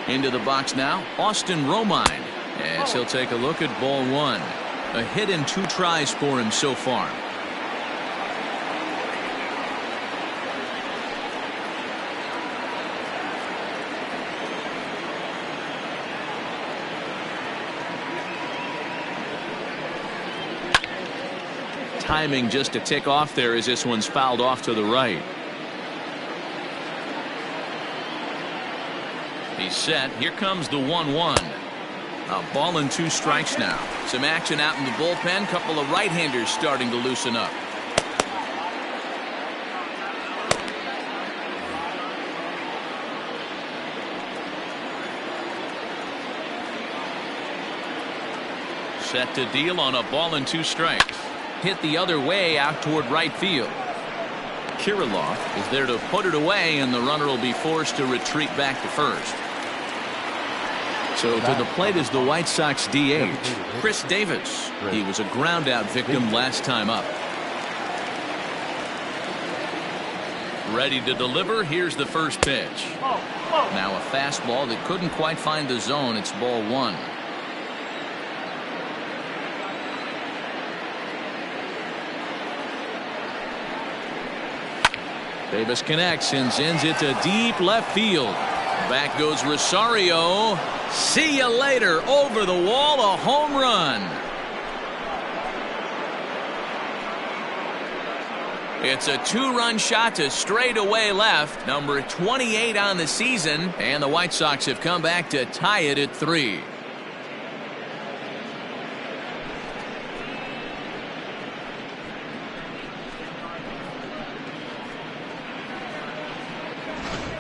Into the box now, Austin Romine, as he'll take a look at ball 1. A hit and 2 tries for him so far. Timing just a tick off there as this one's fouled off to the right. He's set. Here comes the 1-1. A ball and 2 strikes now. Some action out in the bullpen. Couple of right-handers starting to loosen up. Set to deal on a ball and 2 strikes. Hit the other way out toward right field. Kirilloff is there to put it away, and the runner will be forced to retreat back to first. So to the plate is the White Sox DH, Chris Davis. He was a ground-out victim last time up. Ready to deliver. Here's the first pitch. Now a fastball that couldn't quite find the zone. It's ball 1. Davis connects and sends it to deep left field. Back goes Rosario. See you later. Over the wall, a home run. It's a 2-run shot to straightaway left. Number 28 on the season. And the White Sox have come back to tie it at 3.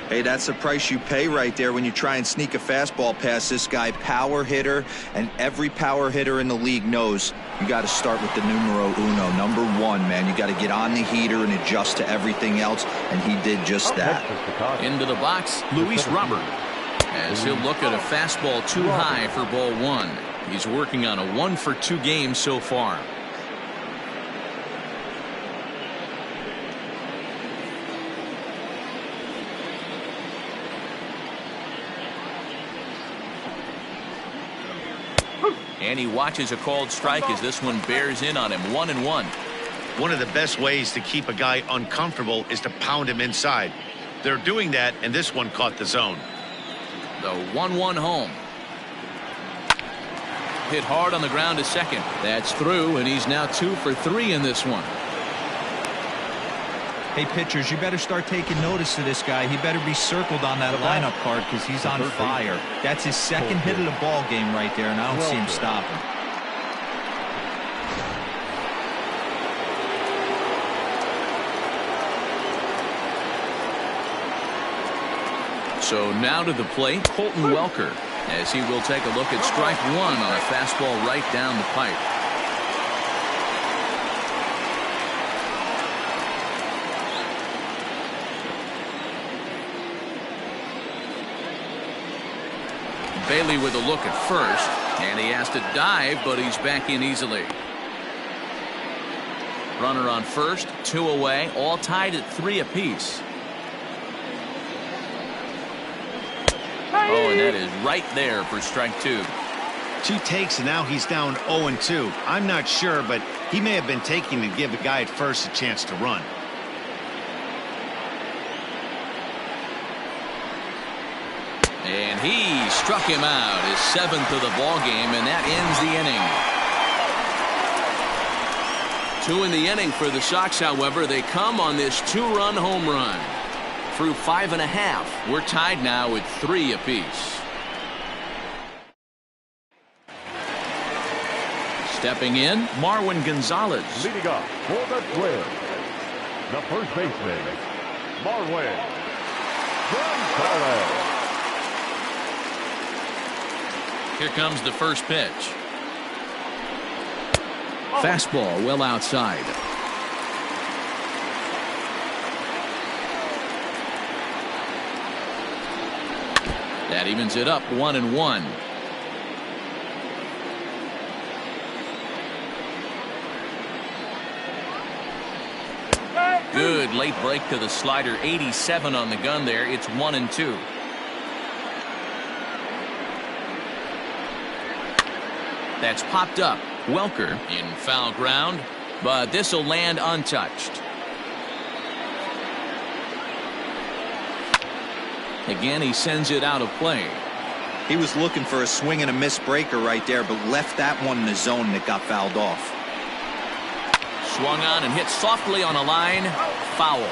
Hey, that's the price you pay right there when you try and sneak a fastball past this guy. Power hitter, and every power hitter in the league knows you got to start with the numero uno, number one, man. You got to get on the heater and adjust to everything else, and he did just that. Into the box, Luis Robert, as he'll look at a fastball too high for ball one. He's working on a 1-for-2 game so far. And he watches a called strike as this one bears in on him. 1-1. One of the best ways to keep a guy uncomfortable is to pound him inside. They're doing that, and this one caught the zone. The 1-1 home. Hit hard on the ground to second. That's through, and he's now 2 for 3 in this one. Hey, pitchers, you better start taking notice of this guy. He better be circled on that lineup card because he's on fire. That's his second hit of the ball game right there, and I don't see him stopping. So now to the plate, Colton Welker, as he will take a look at strike one on a fastball right down the pipe. Bailey with a look at first, and he has to dive, but he's back in easily. Runner on first, 2 away, all tied at 3 apiece. Oh, and that is right there for strike 2. 2 takes, and now he's down 0-2. I'm not sure, but he may have been taking to give the guy at first a chance to run. And he struck him out, his 7th of the ball game, and that ends the inning. 2 in the inning for the Sox, however. They come on this 2-run home run. Through 5.5, we're tied now at 3 apiece. Stepping in, Marwin Gonzalez. Leading off for the Twins, the first baseman, Marwin Gonzalez. Here comes the first pitch. Fastball well outside. That evens it up 1-1. Good late break to the slider. 87 on the gun there. It's 1-2. That's popped up. Welker in foul ground, but this will land untouched. Again, he sends it out of play. He was looking for a swing and a miss breaker right there, but left that one in the zone that got fouled off. Swung on and hit softly on a line. Foul.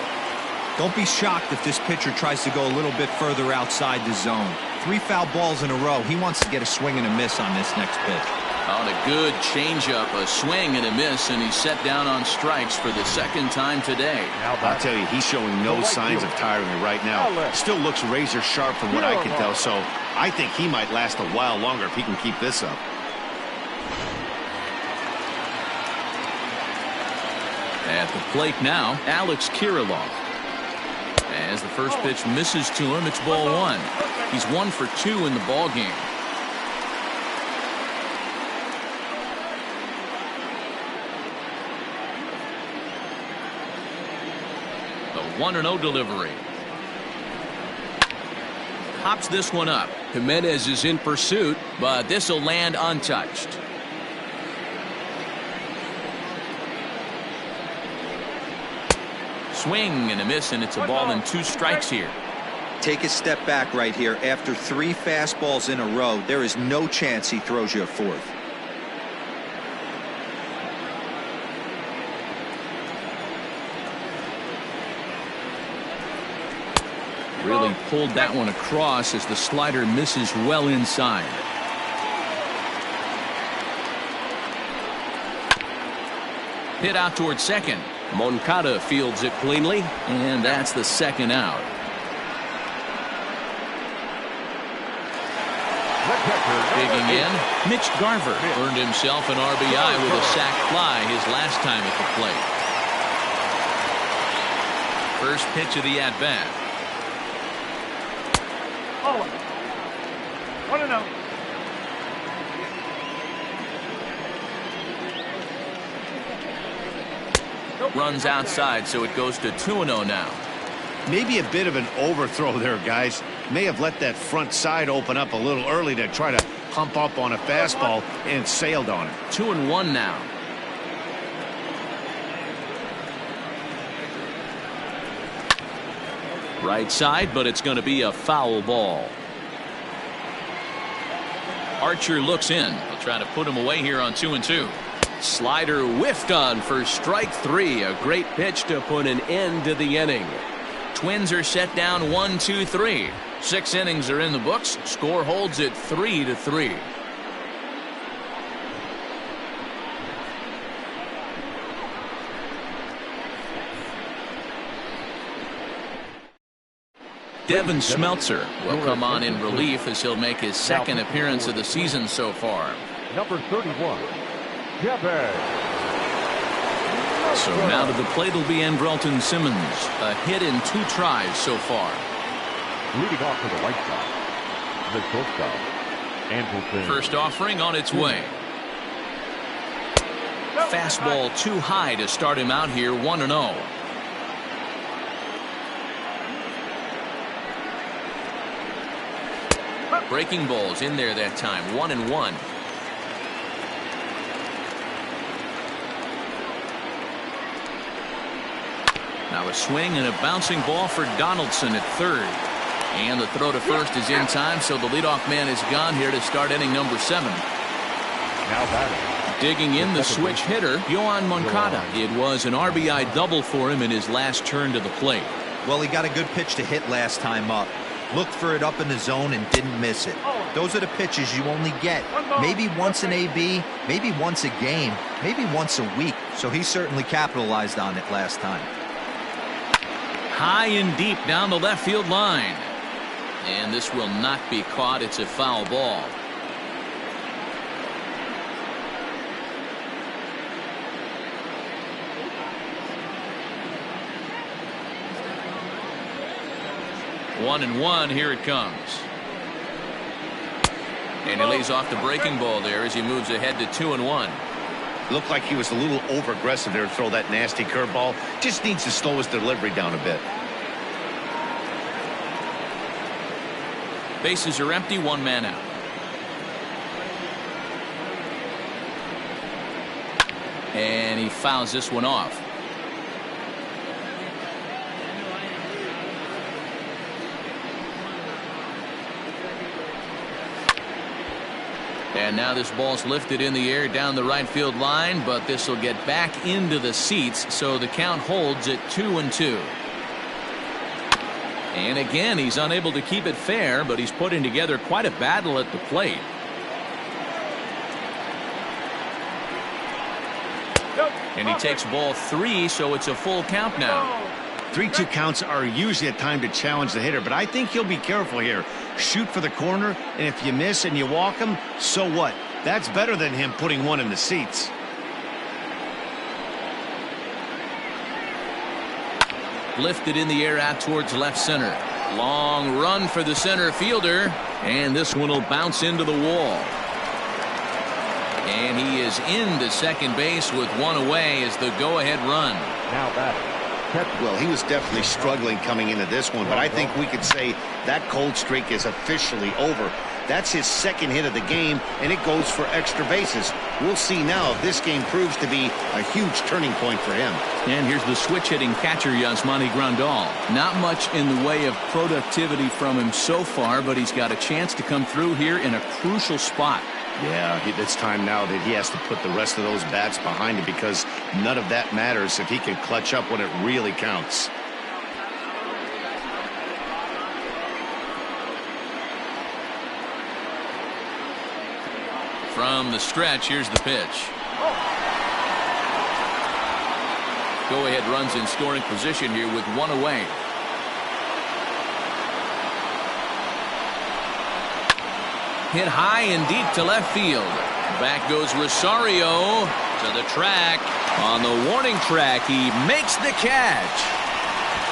Don't be shocked if this pitcher tries to go a little bit further outside the zone. 3 foul balls in a row. He wants to get a swing and a miss on this next pitch. On a good changeup, a swing and a miss, and he's set down on strikes for the 2nd time today. I'll tell you, he's showing no signs of tiring right now. Still looks razor sharp from what I can tell, so I think he might last a while longer if he can keep this up. At the plate now, Alex Kirilloff. As the first pitch misses to him, it's ball 1. He's 1 for 2 in the ball game. The 1-0 delivery. Hops this one up. Jimenez is in pursuit, but this will land untouched. Swing and a miss, and it's a ball and 2 strikes here. Take a step back right here. After 3 fastballs in a row, there is no chance he throws you a 4th. Really pulled that one across as the slider misses well inside. Hit out toward second. Moncada fields it cleanly, and that's the 2nd out. Digging in, Mitch Garver earned himself an RBI with a sac fly his last time at the plate. First pitch of the at-bat. Oh, 1-0. Runs outside, so it goes to 2-0 now. Maybe a bit of an overthrow there, guys. May have let that front side open up a little early to try to pump up on a fastball and sailed on it. 2-1 now. Right side, but it's going to be a foul ball. Archer looks in. He'll try to put him away here on 2-2. Slider whiffed on for strike 3. A great pitch to put an end to the inning. Twins are set down 1-2-3. 6 innings are in the books. Score holds at 3-3. Devin Smeltzer will come on in relief as he'll make his second appearance of the season so far. Number 31, Devin. So now to the plate will be Andrelton Simmons. A hit in 2 tries so far. Leading off for the White Sox, the shortstop, Andrelton. First offering on its way. Fastball too high to start him out here 1-0. Breaking balls in there that time. 1-1. Now a swing and a bouncing ball for Donaldson at third. And the throw to first is in time, so the leadoff man is gone here to start inning number 7. Now batting. Digging in the switch hitter, Yoan Moncada. It was an RBI double for him in his last turn to the plate. Well, he got a good pitch to hit last time up. Looked for it up in the zone and didn't miss it. Those are the pitches you only get maybe once in AB, maybe once a game, maybe once a week. So he certainly capitalized on it last time. High and deep down the left field line. And this will not be caught. It's a foul ball. One and one, here it comes. And he lays off the breaking ball there as he moves ahead to 2-1. Looked like he was a little over aggressive there to throw that nasty curveball. Just needs to slow his delivery down a bit. Bases are empty, 1 man out. And he fouls this one off. And now this ball's lifted in the air down the right field line, but this will get back into the seats, so the count holds at 2-2. And again, he's unable to keep it fair, but he's putting together quite a battle at the plate. And he takes ball 3, so it's a full count now. 3-2 counts are usually a time to challenge the hitter, but I think he'll be careful here. Shoot for the corner, and if you miss and you walk him, so what? That's better than him putting one in the seats. Lifted in the air out towards left center. Long run for the center fielder, and this one will bounce into the wall. And he is into second base with one away as the go-ahead run. Now batting. Well, he was definitely struggling coming into this one, but I think we could say that cold streak is officially over. That's his second hit of the game, and it goes for extra bases. We'll see now if this game proves to be a huge turning point for him. And here's the switch-hitting catcher, Yasmani Grandal. Not much in the way of productivity from him so far, but he's got a chance to come through here in a crucial spot. Yeah, it's time now that he has to put the rest of those bats behind him, because none of that matters if he can clutch up when it really counts. From the stretch, here's the pitch. Go-ahead runs in scoring position here with one away. hit high and deep to left field. Back goes Rosario to the track. On the warning track, he makes the catch.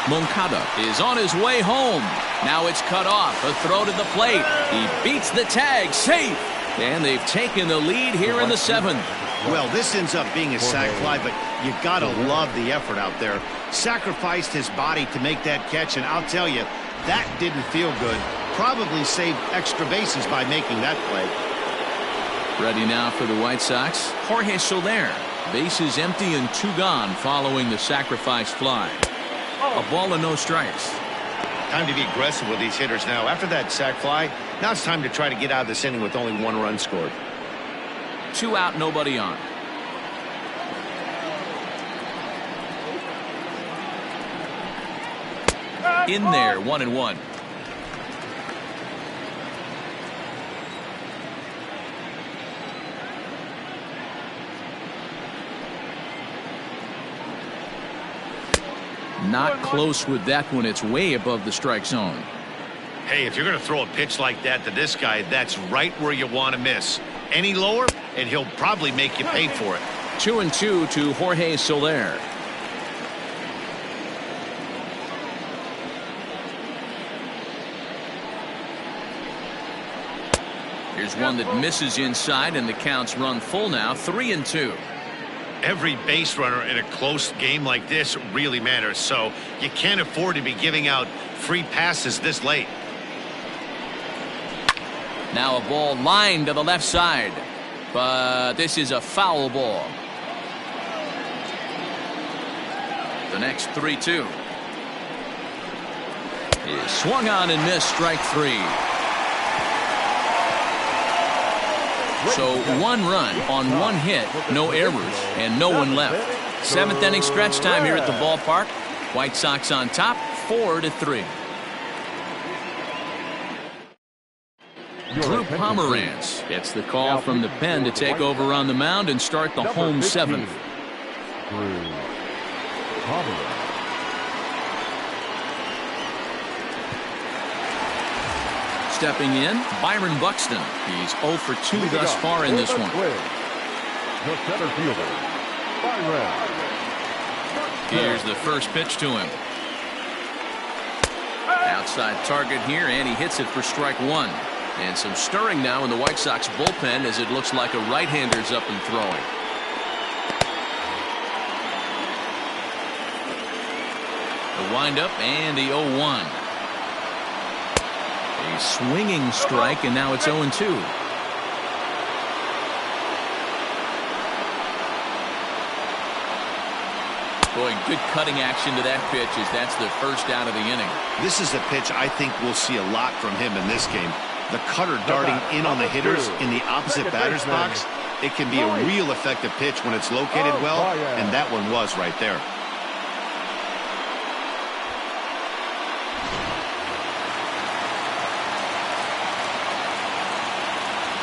Moncada is on his way home. Now it's cut off. A throw to the plate. He beats the tag. Safe. And they've taken the lead here in the 7th. Well, this ends up being a sac fly, but you got to love the effort out there. Sacrificed his body to make that catch, and I'll tell you, that didn't feel good. Probably saved extra bases by making that play. Ready now for the White Sox. Jorge Soler. Bases empty and 2 gone following the sacrifice fly. A ball and no strikes. Time to be aggressive with these hitters now. After that sac fly, now it's time to try to get out of this inning with only 1 run scored. 2 out, nobody on. In there, 1-1. Not close with that one. It's way above the strike zone. Hey, if you're going to throw a pitch like that to this guy, that's right where you want to miss. Any lower, and he'll probably make you pay for it. 2-2 to Jorge Soler. Here's one that misses inside, and the count's run full now. 3-2. Every base runner in a close game like this really matters, so you can't afford to be giving out free passes this late. Now a ball lined to the left side, but this is a foul ball. The next 3-2 is swung on and missed. Strike 3. So 1 run on 1 hit, no errors, and no one left. 7th inning stretch time here at the ballpark. White Sox on top, 4-3. Drew Pomeranz gets the call from the pen to take over on the mound and start the home 7th. Drew Pomeranz. Stepping in, Byron Buxton. He's 0 for 2 thus far in this one. The center fielder, Byron. Here's the first pitch to him. Outside target here, and he hits it for strike 1. And some stirring now in the White Sox bullpen as it looks like a right-hander's up and throwing. The windup and the 0-1. A swinging strike, and now it's 0-2. Boy, good cutting action to that pitch as that's the first out of the inning. This is a pitch I think we'll see a lot from him in this game. The cutter darting in on the hitters in the opposite batter's box. It can be a real effective pitch when it's located well, and that one was right there.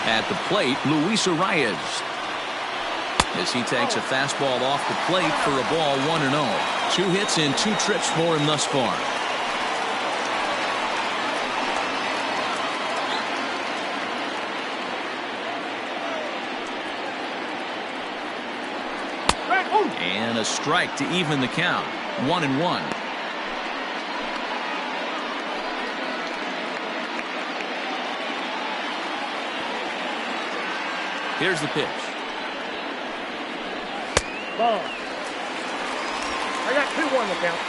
At the plate, Luis Arias, as he takes a fastball off the plate for a ball. 1-0. 2 hits and 2 trips for him thus far. And a strike to even the count. 1-1. Here's the pitch. Ball. I got 2-1 the count.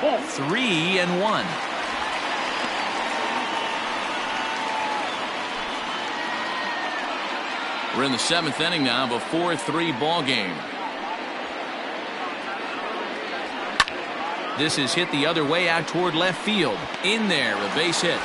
Ball. 3-1. We're in the 7th inning now of a 4-3 ball game. This is hit the other way out toward left field. In there, a base hit.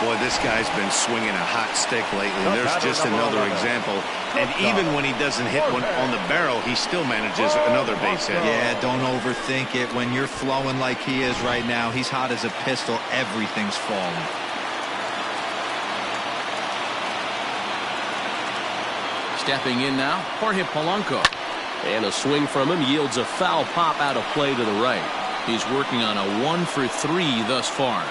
Boy, this guy's been swinging a hot stick lately. There's just another example. And even when he doesn't hit one on the barrel, he still manages another base hit. Yeah, don't overthink it. When you're flowing like he is right now, he's hot as a pistol. Everything's falling. Stepping in now, Jorge Polanco. And a swing from him yields a foul pop out of play to the right. He's working on a 1 for 3 thus far.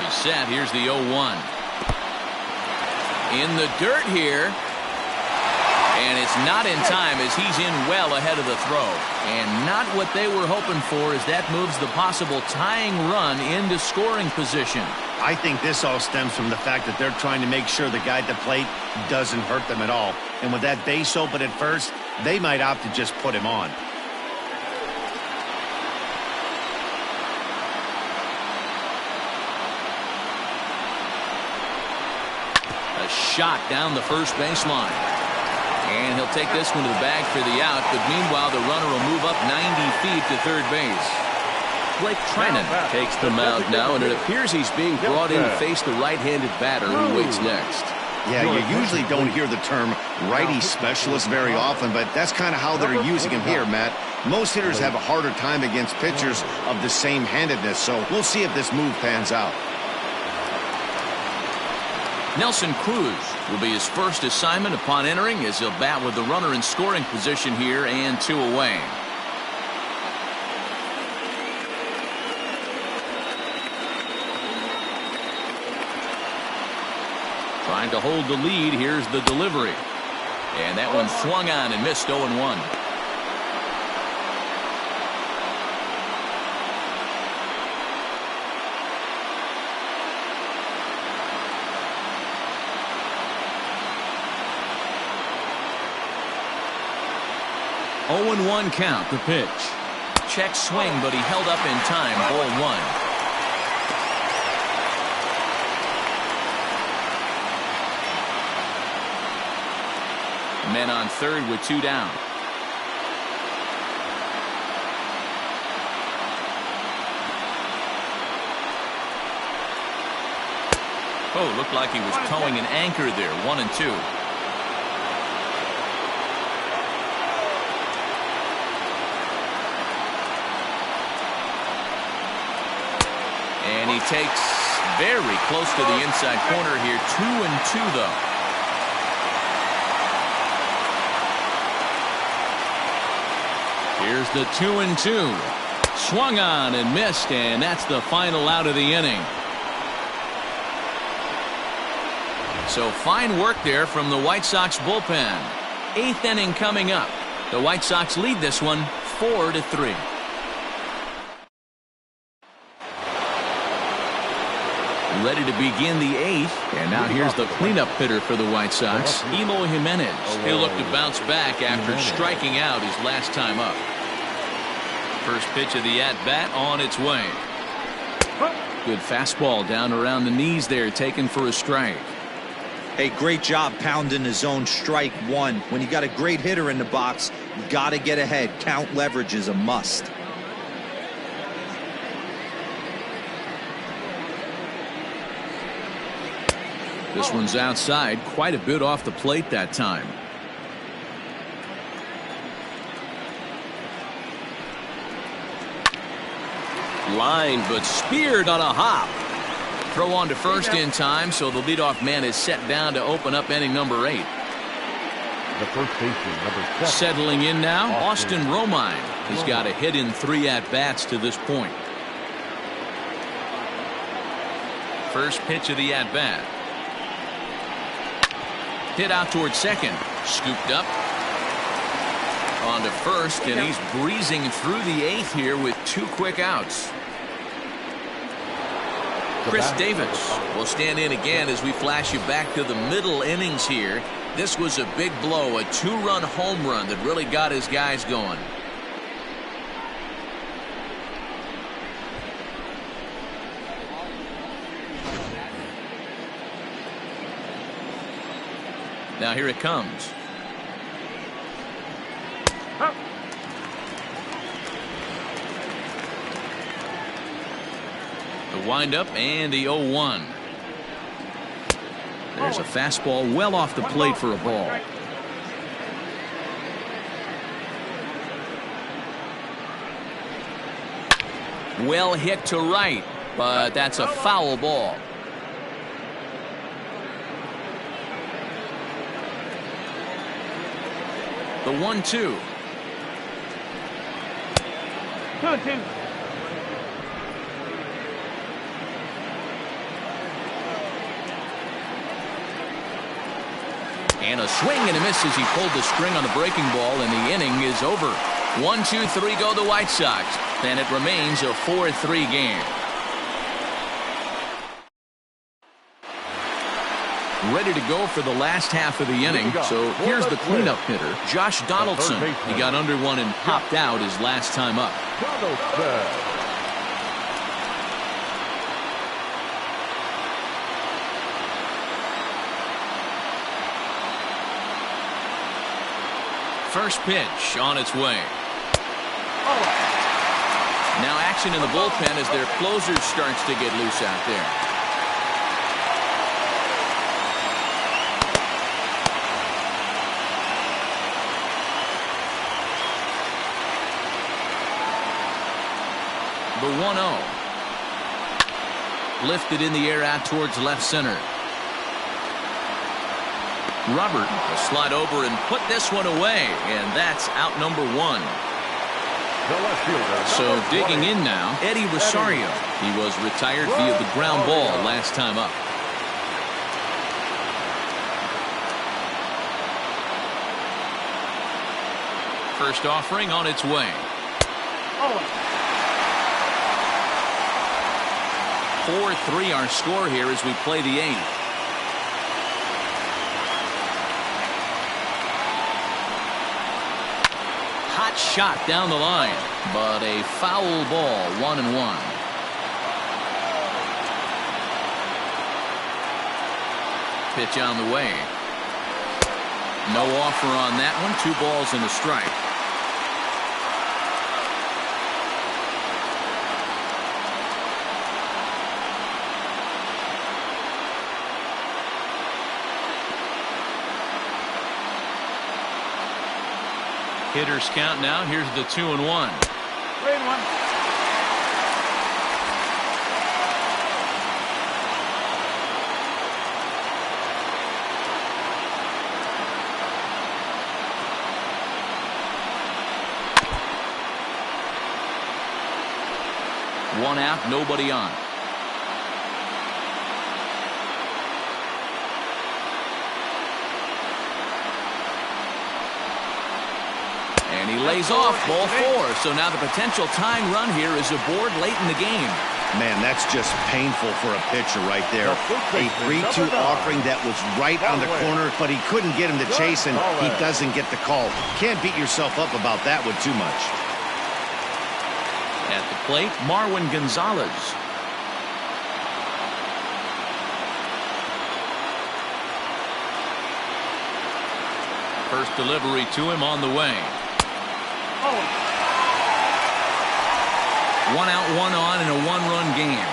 He's set. Here's the 0-1. In the dirt here. And it's not in time as he's in well ahead of the throw. And not what they were hoping for as that moves the possible tying run into scoring position. I think this all stems from the fact that they're trying to make sure the guy at the plate doesn't hurt them at all. And with that base open at first, they might opt to just put him on. A shot down the first baseline. And he'll take this one to the bag for the out, but meanwhile the runner will move up 90 feet to third base. Blake Treinen Takes the mound now, and it appears he's being brought in to face the right-handed batter who waits next. Yeah, you usually don't hear the term righty specialist very often, but that's kind of how they're using him here, Matt. Most hitters have a harder time against pitchers of the same handedness, so we'll see if this move pans out. Nelson Cruz will be his first assignment upon entering as he'll bat with the runner in scoring position here and 2 away. Trying to hold the lead. Here's the delivery. And that one swung on and missed 0-1. (0-1) count. The pitch. Check swing, but he held up in time. Ball 1. Men on third with 2 down. Oh, looked like he was towing an anchor there. 1-2. And he takes very close to the inside corner here. 2-2 though. Here's the 2-2. Swung on and missed, and that's the final out of the inning. So fine work there from the White Sox bullpen. 8th inning coming up. The White Sox lead this one 4-3. Ready to begin the 8th, and now here's the cleanup hitter for the White Sox, Eloy Jimenez. He'll look to bounce back after striking out his last time up. First pitch of the at-bat on its way. Good fastball down around the knees there, taken for a strike. Hey, great job pounding his own strike 1. When you got a great hitter in the box, you got to get ahead. Count leverage is a must. This one's outside, quite a bit off the plate that time. Line, but speared on a hop. Throw on to first in time, so the leadoff man is set down to open up inning number 8. The first baseman, number 7. Settling in now, Austin Romine has got a hit in 3 at-bats to this point. First pitch of the at-bat. Hit out towards second. Scooped up. On to first, and he's breezing through the 8th here with 2 quick outs. Chris Davis will stand in again as we flash you back to the middle innings here. This was a big blow, a 2-run home run that really got his guys going. Now here it comes. The windup and the 0-1. There's a fastball well off the plate for a ball. Well hit to right. but that's a foul ball. The 1-2. 2-2. And a swing and a miss as he pulled the string on the breaking ball, and the inning is over. 1-2-3 go the White Sox, and it remains a 4-3 game. Ready to go for the last half of the inning, so here's the cleanup hitter, Josh Donaldson. He got under one and popped out his last time up. First pitch on its way. Now action in the bullpen as their closer starts to get loose out there. The 1-0. Lifted in the air out towards left center. Robert will slide over and put this one away, and that's out number one. So digging in now, Eddie Rosario. He was retired via the ground ball last time up. First offering on its way. 4-3 our score here as we play the 8th. Hot shot down the line, but a foul ball, 1-1. Pitch on the way. No offer on that one. 2 balls and a strike. Hitters count now. Here's the 2-1. 3-1. One out, nobody on. And he lays off ball 4. So now the potential tying run here is aboard late in the game. Man, that's just painful for a pitcher right there. A 3-2 offering that was right on the corner, but he couldn't get him to chase, and he doesn't get the call. Can't beat yourself up about that one too much. At the plate, Marwin Gonzalez. First delivery to him on the way. 1 out, 1 on in a 1-run game.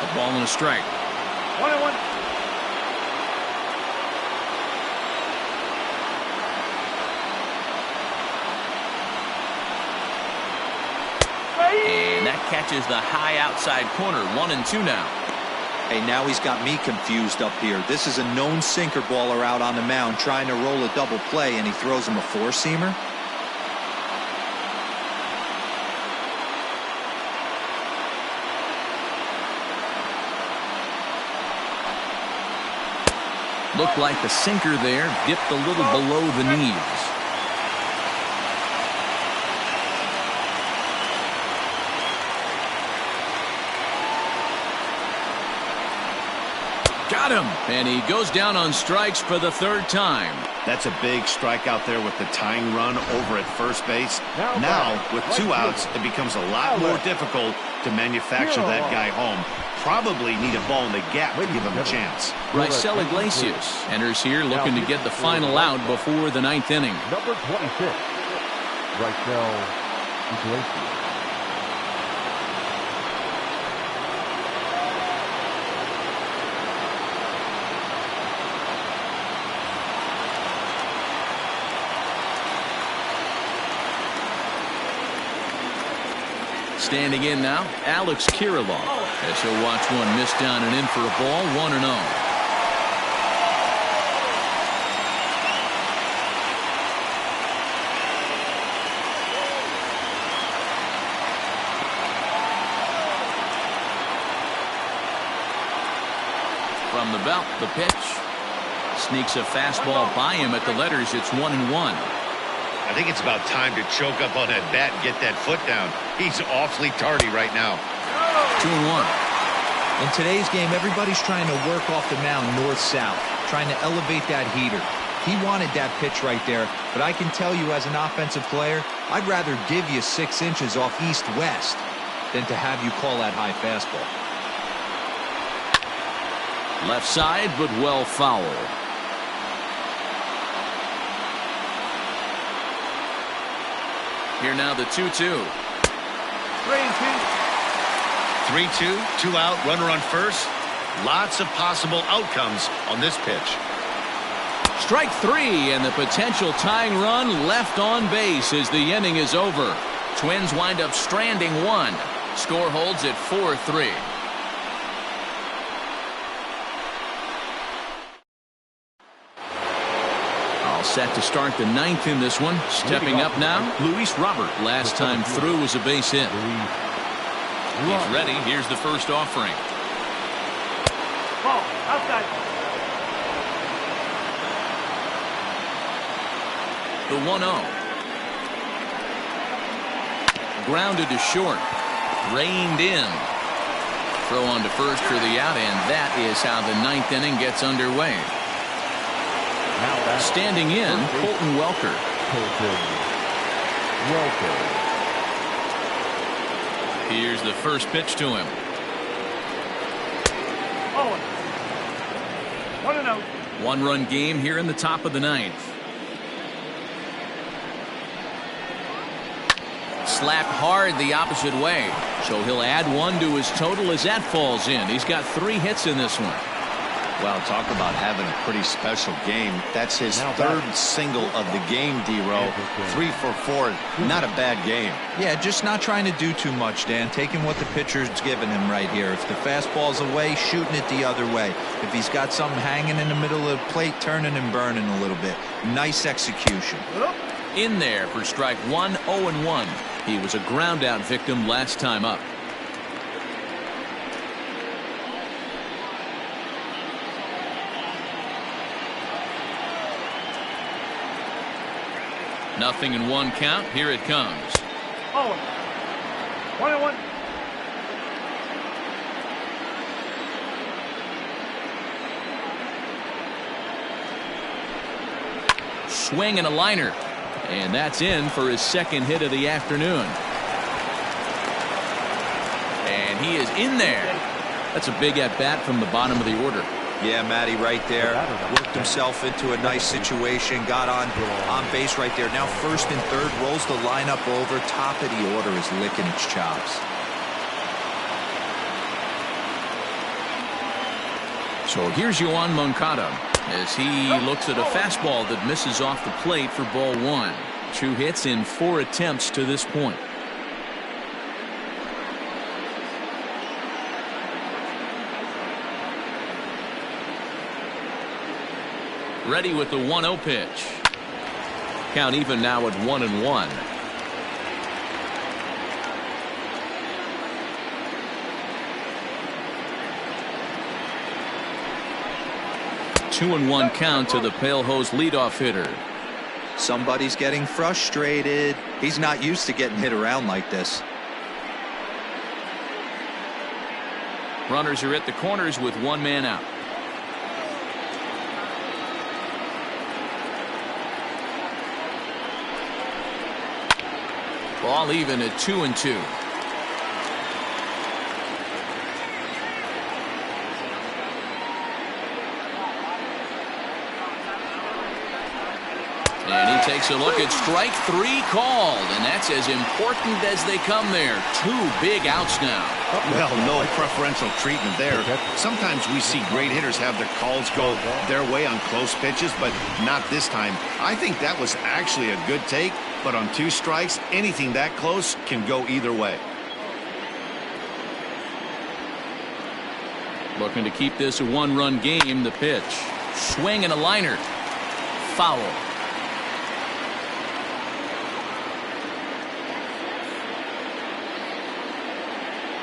A ball and a strike. 1-1. And that catches the high outside corner. 1-2 now. Hey, now he's got me confused up here. This is a known sinker baller out on the mound trying to roll a double play, and he throws him a 4-seamer. Looked like the sinker there dipped a little below the knees. Got him, and he goes down on strikes for the 3rd time. That's a big strike out there with the tying run over at first base. Now, with 2 outs, it becomes a lot more difficult to manufacture that guy home. Probably need a ball in the gap to give him a chance. Raisel Iglesias enters here looking to get the final out before the 9th inning. Number 26, Raisel Iglesias. Standing in now, Alex Kirilloff, as he'll watch one miss down and in for a ball, 1-0. From the belt, the pitch. Sneaks a fastball by him at the letters. It's 1-1. I think it's about time to choke up on that bat and get that foot down. He's awfully tardy right now. 2-1. In today's game, everybody's trying to work off the mound north-south, trying to elevate that heater. He wanted that pitch right there, but I can tell you as an offensive player, I'd rather give you 6 inches off east-west than to have you call that high fastball. Left side, but well foul. Here now the 2-2. 3-2, 2 out, runner on first. Lots of possible outcomes on this pitch. Strike 3, and the potential tying run left on base as the inning is over. Twins wind up stranding 1. Score holds at 4-3. All set to start the 9th in this one. Stepping up now, Luis Robert. Last time through was a base hit. He's ready. Here's the first offering. Ball, outside. The 1-0. Grounded to short. Reined in. Throw on to first for the out, and that is how the 9th inning gets underway. Standing in, Colton Welker. Here's the first pitch to him. 1-0. 1-run game here in the top of the 9th. Slapped hard the opposite way. So he'll add 1 to his total as that falls in. He's got 3 hits in this one. Well, talk about having a pretty special game. That's his 3rd single of the game, D-Row. 3 for 4. Not a bad game. Yeah, just not trying to do too much, Dan. Taking what the pitcher's giving him right here. If the fastball's away, shooting it the other way. If he's got something hanging in the middle of the plate, turning and burning a little bit. Nice execution. In there for strike 1, 0-1. He was a ground out victim last time up. Nothing in 1 count. Here it comes. 1-1. Swing and a liner. And that's in for his 2nd hit of the afternoon. And he is in there. That's a big at-bat from the bottom of the order. Yeah, Matty, right there. Worked himself into a nice situation. Got on base right there. Now 1st and 3rd. Rolls the lineup over. Top of the order is licking its chops. So here's Yoan Moncada as he looks at a fastball that misses off the plate for ball 1. 2 hits in 4 attempts to this point. Ready with the 1-0 pitch. Count even now at 1-1. Two and 1 count to the Pale Hose leadoff hitter. Somebody's getting frustrated. He's not used to getting hit around like this. Runners are at the corners with 1 man out. Ball even at 2-2. And he takes a look at strike 3 called, and that's as important as they come there. 2 big outs now. Well, no preferential treatment there. Sometimes we see great hitters have their calls go their way on close pitches, but not this time. I think that was actually a good take, but on 2 strikes, anything that close can go either way. Looking to keep this a one-run game. The pitch. Swing and a liner. Foul.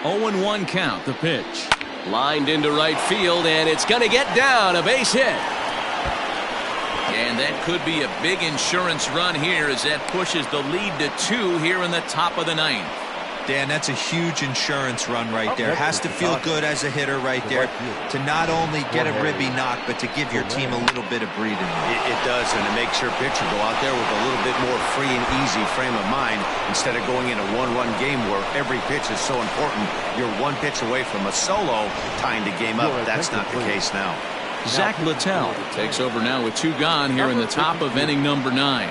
0-1 count. The pitch. Lined into right field, and it's going to get down. A base hit. And that could be a big insurance run here as that pushes the lead to 2 here in the top of the 9th. Dan, that's a huge insurance run right there. Has to feel good as a hitter right there to not only get a ribby knock, but to give your team a little bit of breathing room. It does, and it makes your pitcher go out there with a little bit more free and easy frame of mind instead of going in a one-run game where every pitch is so important. You're one pitch away from a solo tying the game up. That's not the case now. Zach Littell takes over now with 2 gone here in the top of inning number 9.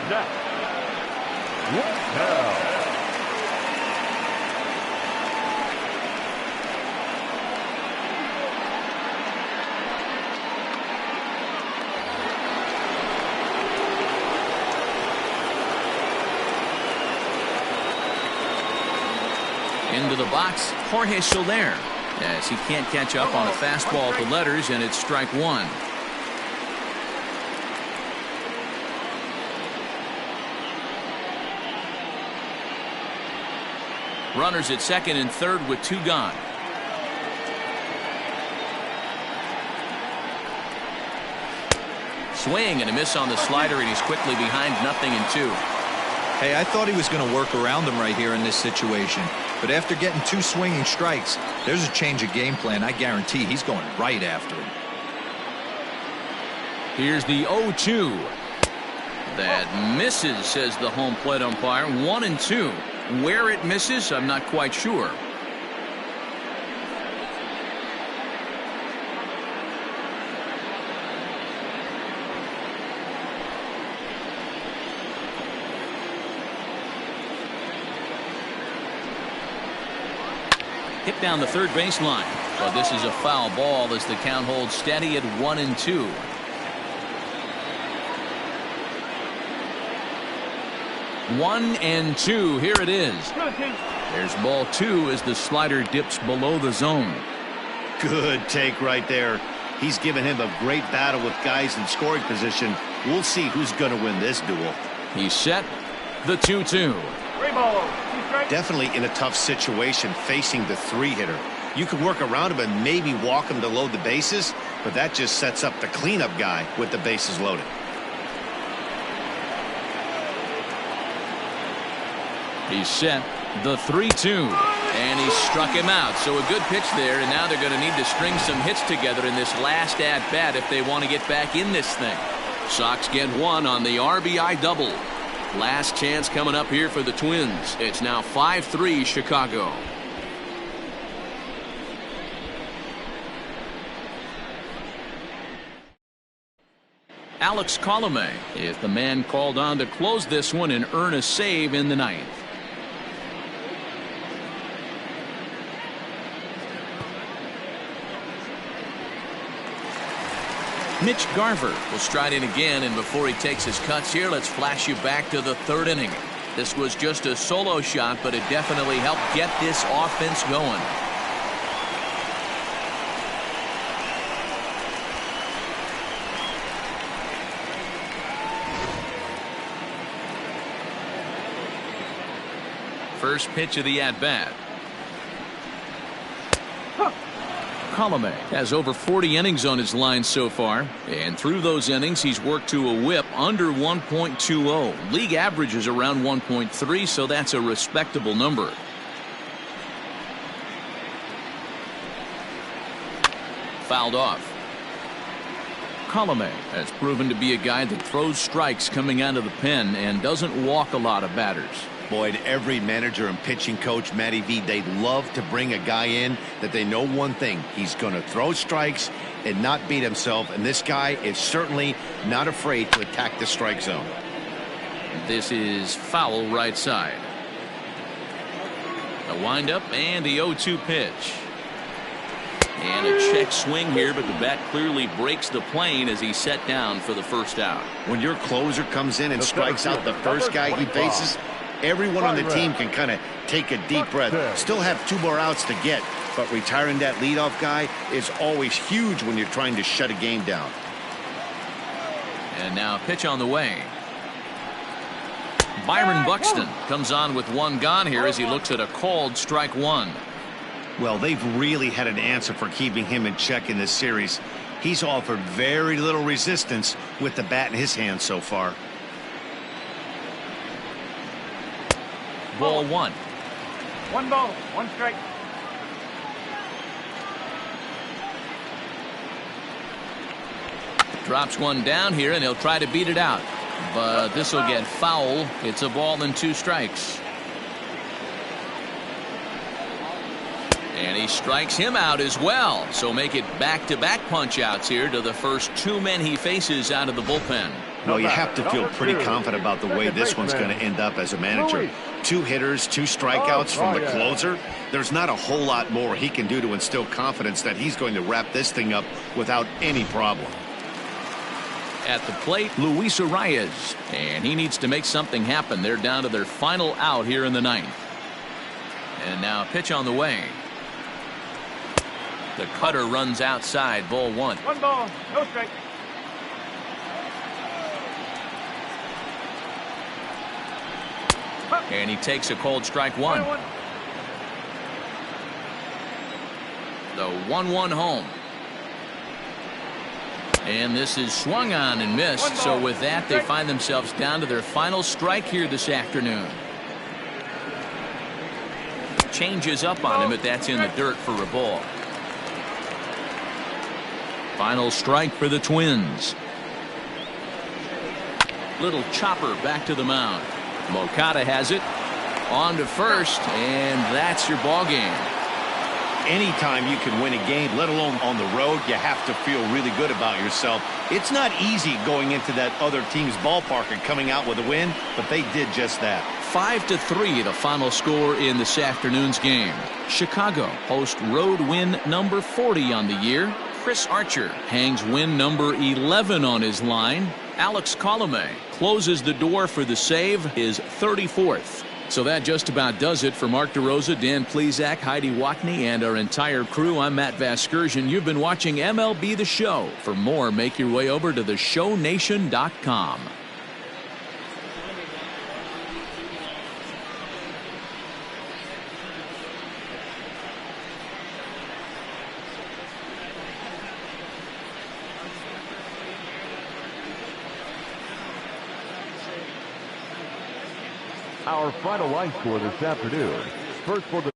Into the box, Jorge Soler, as he can't catch up on a fastball to letters, and it's strike 1. Runners at second and third with 2 gone. Swing and a miss on the slider, and he's quickly behind 0-2. Hey, I thought he was going to work around him right here in this situation. But after getting 2 swinging strikes, there's a change of game plan. I guarantee he's going right after him. Here's the 0-2. That misses, says the home plate umpire. 1-2. Where it misses, I'm not quite sure. Hit down the third baseline, but this is a foul ball as the count holds steady at 1-2. One and two. Here it is. There's ball 2 as the slider dips below the zone. Good take right there. He's given him a great battle with guys in scoring position. We'll see who's going to win this duel. He's set. The 2-2. Definitely in a tough situation facing the 3-hitter. You can work around him and maybe walk him to load the bases, but that just sets up the cleanup guy with the bases loaded. He's set. The 3-2. And he struck him out. So a good pitch there, and now they're going to need to string some hits together in this last at-bat if they want to get back in this thing. Sox get 1 on the RBI double. Last chance coming up here for the Twins. It's now 5-3 Chicago. Alex Colomé is the man called on to close this one and earn a save in the 9th. Mitch Garver will stride in again, and before he takes his cuts here, let's flash you back to the 3rd inning. This was just a solo shot, but it definitely helped get this offense going. First pitch of the at-bat. Colomé has over 40 innings on his line so far, and through those innings he's worked to a whip under 1.20. League average is around 1.3, so that's a respectable number. Fouled off. Colomé has proven to be a guy that throws strikes coming out of the pen and doesn't walk a lot of batters. Boyd, every manager and pitching coach, Matty V, they love to bring a guy in that they know one thing. He's going to throw strikes and not beat himself, and this guy is certainly not afraid to attack the strike zone. This is foul right side. A windup and the 0-2 pitch. And a check swing here, but the bat clearly breaks the plane as he's set down for the first out. When your closer comes in and strikes out the first guy he faces, everyone on the team can kind of take a deep breath. Still have 2 more outs to get. but retiring that leadoff guy is always huge when you're trying to shut a game down. And now pitch on the way. Byron Buxton comes on with one gone here as he looks at a called strike one. Well, they've really had an answer for keeping him in check in this series. He's offered very little resistance with the bat in his hand so far. Ball one. 1 ball, 1 strike. Drops one down here, and he'll try to beat it out. But this will get foul. It's a ball and 2 strikes. And he strikes him out as well. So make it back-to-back punch-outs here to the first 2 men he faces out of the bullpen. Well, you have to feel pretty confident about the way this one's going to end up as a manager. 2 hitters, 2 strikeouts from the closer. There's not a whole lot more he can do to instill confidence that he's going to wrap this thing up without any problem. At the plate, Luis Arias, and he needs to make something happen. They're down to their final out here in the 9th. And now pitch on the way. The cutter runs outside, ball 1. 1 ball, no strike. And he takes a cold strike 1. The 1-1 home. And this is swung on and missed. So with that, they find themselves down to their final strike here this afternoon. Changes up on him, but that's in the dirt for a ball. Final strike for the Twins. Little chopper back to the mound. Moncada has it. On to first, and that's your ball game. Anytime you can win a game, let alone on the road, you have to feel really good about yourself. It's not easy going into that other team's ballpark and coming out with a win, but they did just that. 5-3 the final score in this afternoon's game. Chicago hosts road win number 40 on the year. Chris Archer hangs win number 11 on his line. Alex Colomé closes the door for the save, his 34th. So that just about does it for Mark DeRosa, Dan Plesac, Heidi Watney, and our entire crew. I'm Matt Vasgersian. You've been watching MLB The Show. For more, make your way over to theshownation.com. Our final line score this afternoon. First for the